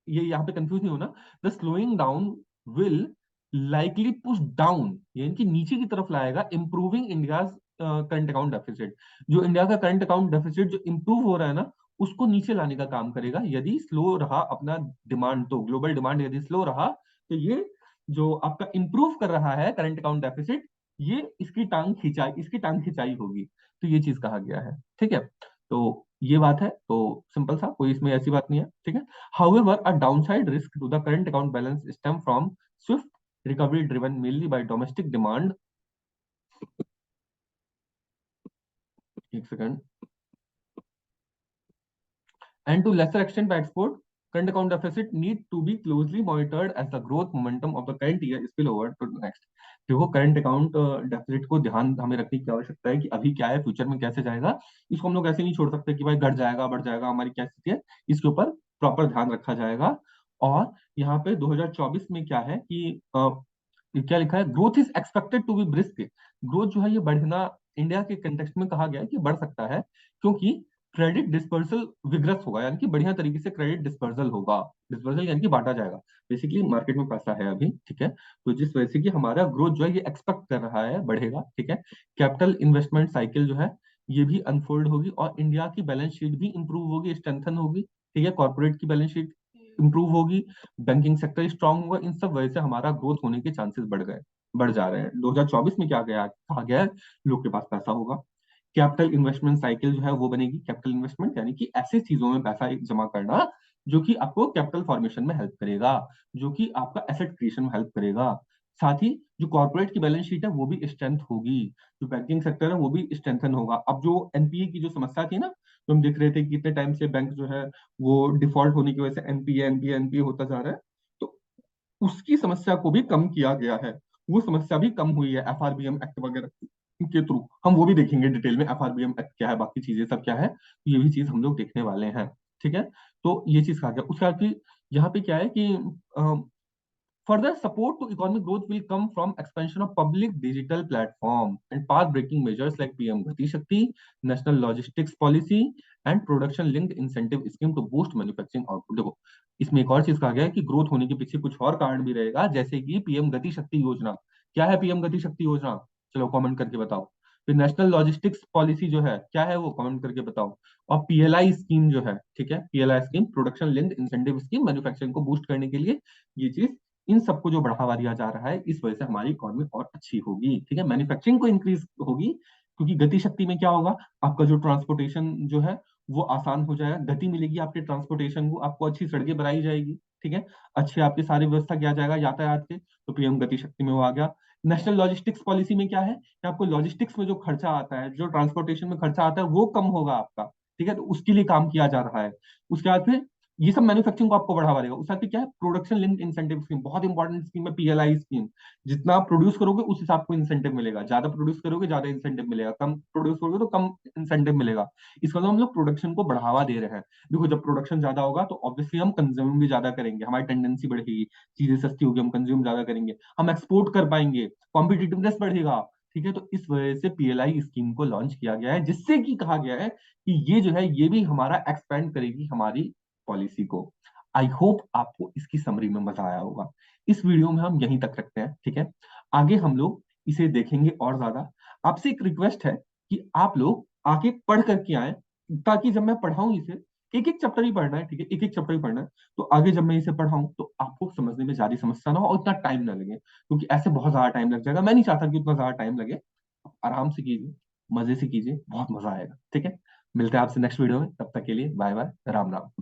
ये यहाँ पे कंफ्यूज नहीं होना, the slowing down will likely push down, यानी कि नीचे की तरफ लाएगा improving India current account deficit. जो इंडिया का करंट अकाउंट डेफिसिट जो इंप्रूव हो रहा है ना, उसको नीचे लाने का काम करेगा। यदि स्लो रहा अपना डिमांड, तो ग्लोबल डिमांड यदि स्लो रहा, तो ये जो आपका इंप्रूव कर रहा है करंट अकाउंट डेफिसिट, ये इसकी टांग खिंचाई होगी। तो ये चीज कहा गया है, ठीक है। तो ये बात है, तो सिंपल सा, कोई इसमें ऐसी बात नहीं है, ठीक है। However, a downside risk to the current account balance stem from swift recovery driven mainly by domestic demand. एक second, and to lesser extent by export. Current account deficit need to be closely monitored as the growth momentum of the current year spill over to the next. देखो current account deficit को ध्यान हमें रखने की आवश्यकता है कि अभी क्या है, फ्यूचर में कैसे जाएगा। इसको हम लोग ऐसे नहीं छोड़ सकते कि भाई घट जाएगा बढ़ जाएगा, हमारी क्या स्थिति है, इसके ऊपर प्रॉपर ध्यान रखा जाएगा। और यहाँ पे 2024 में क्या है कि ये क्या लिखा है, growth is expected to be brisk. Growth जो है ये बढ़ना इंडिया के कंटेक्स्ट में कहा गया है कि बढ़ सकता है, क्योंकि क्रेडिट डिस्पर्सल विग्रस होगा, यानी कि बढ़िया तरीके से क्रेडिट डिस्पर्सल होगा। डिस्पर्सल यानी कि बांटा जाएगा, बेसिकली मार्केट में पैसा है अभी, ठीक है। तो जिस वजह से कि हमारा ग्रोथ जो है ये एक्सपेक्ट कर रहा है बढ़ेगा, ठीक है। कैपिटल इन्वेस्टमेंट साइकिल जो है ये भी अनफोल्ड होगी, और इंडिया की बैलेंस शीट भी इंप्रूव होगी, स्ट्रेंथन होगी, ठीक है। कॉर्पोरेट की बैलेंस शीट इंप्रूव होगी, बैंकिंग सेक्टर स्ट्रांग होगा, इन सब वजह से हमारा ग्रोथ होने के चांसेस बढ़ जा रहे हैं। 2024 में क्या गया कहा गया है, लोग के पास पैसा होगा। कैपिटल इन्वेस्टमेंट साइकिल जो है वो बनेगी। कैपिटल इन्वेस्टमेंट यानी कि ऐसी चीजों में पैसा जमा करना जो कि आपको कैपिटल फॉर्मेशन में हेल्प करेगा, जो कि आपका एसेट क्रिएशन में हेल्प करेगा। साथ ही जो कॉर्पोरेट की बैलेंस शीट है वो भी स्ट्रेंथ होगी, जो बैंकिंग सेक्टर है वो भी स्ट्रेंथन होगा। अब जो एनपीए की जो समस्या थी ना, तो हम देख रहे थे कि कितने टाइम से बैंक जो है वो डिफॉल्ट होने की वजह से एनपीए एनपीए एनपीए होता जा रहा है, तो उसकी समस्या को भी कम किया गया है। वो समस्या भी कम हुई है एफआरबीएम एक्ट वगैरह के थ्रू। हम वो भी देखेंगे डिटेल में, एफआरबीएम एक्ट क्या है, बाकी चीजें सब क्या है, ये भी चीज हम लोग देखने वाले हैं। ठीक है, तो ये चीज कहा गया। उसके बाद फिर यहाँ पे क्या है कि further support to economic growth will come from expansion of public digital platform and path-breaking measures like PM Gati Shakti, National Logistics Policy, and Production-linked Incentive Scheme to boost manufacturing output। देखो, इसमें एक और चीज कहा गया है कि growth होने के पीछे कुछ और कारण भी रहेगा, जैसे कि पीएम गति शक्ति योजना। क्या है पीएम गति शक्ति योजना? चलो कमेंट करके बताओ। फिर नेशनल लॉजिस्टिक्स पॉलिसी जो है क्या है वो कमेंट करके बताओ। और पीएलआई स्कीम जो है, ठीक है, PLI scheme, production linked incentive scheme, manufacturing को बूस्ट करने के लिए ये चीज, इन सबको जो बढ़ावा दिया जा रहा है, इस वजह से हमारी इकोनॉमी और अच्छी होगी। ठीक है, मैन्युफैक्चरिंग को इंक्रीज होगी, क्योंकि गति शक्ति में क्या होगा, आपका जो ट्रांसपोर्टेशन जो है वो आसान हो जाएगा, गति मिलेगी आपके ट्रांसपोर्टेशन को, आपको अच्छी सड़कें बनाई जाएगी। ठीक है, अच्छे आपकी सारी व्यवस्था किया जाएगा यातायात के, तो पीएम गति शक्ति में वो आ गया। नेशनल लॉजिस्टिक्स पॉलिसी में क्या है कि आपको लॉजिस्टिक्स में जो खर्चा आता है, जो ट्रांसपोर्टेशन में खर्चा आता है, वो कम होगा आपका। ठीक है, तो उसके लिए काम किया जा रहा है। उसके बाद फिर ये सब मैन्युफैक्चरिंग को आपको बढ़ावा देगा। उसके साथ क्या है, प्रोडक्शन लिंक्ड इंसेंटिव स्कीम, बहुत इंपॉर्टेंट स्कीम है पीएलआई स्कीम। जितना आप प्रोड्यूस करोगे उस हिसाब को इंसेंटिव मिलेगा, ज्यादा प्रोड्यूस करोगे ज्यादा इंसेंटिव मिलेगा, कम प्रोड्यूस करोगे तो कम इंसेंटिव मिलेगा। इसका मतलब हम लोग प्रोडक्शन को बढ़ावा दे रहे हैं। देखो, जब प्रोडक्शन ज्यादा होगा तो ऑब्वियसली हम कंज्यूम भी ज्यादा करेंगे, हमारी टेंडेंसी बढ़ेगी, चीजें सस्ती होगी, हम कंज्यूम ज्यादा करेंगे, हम एक्सपोर्ट कर पाएंगे, कॉम्पिटिटिवनेस बढ़ेगा। ठीक है, तो इस वजह से पीएलआई स्कीम को लॉन्च किया गया है, जिससे कि कहा गया है कि ये जो है ये भी हमारा एक्सपेंड करेगी हमारी पॉलिसी को। आई होप आपको इसकी समरी में मजा आया होगा। इस वीडियो में हम यहीं तक रखते हैं, ठीक है, आगे हम लोग इसे देखेंगे और ज्यादा। आपसे एक रिक्वेस्ट है कि आप लोग आके पढ़ करके आए, ताकि जब मैं पढ़ाऊं इसे, एक एक चैप्टर ही पढ़ना है, ठीक है, एक एक चैप्टर ही पढ़ना है, तो आगे जब मैं इसे पढ़ाऊं तो आपको समझने में ज्यादा समस्या ना हो और इतना टाइम ना लगे, क्योंकि ऐसे बहुत ज्यादा टाइम लग जाएगा, मैं नहीं चाहता कि उतना ज्यादा टाइम लगे। आराम से कीजिए, मजे से कीजिए, बहुत मजा आएगा। ठीक है, मिलते हैं आपसे नेक्स्ट वीडियो में, तब तक के लिए बाय बाय, राम राम।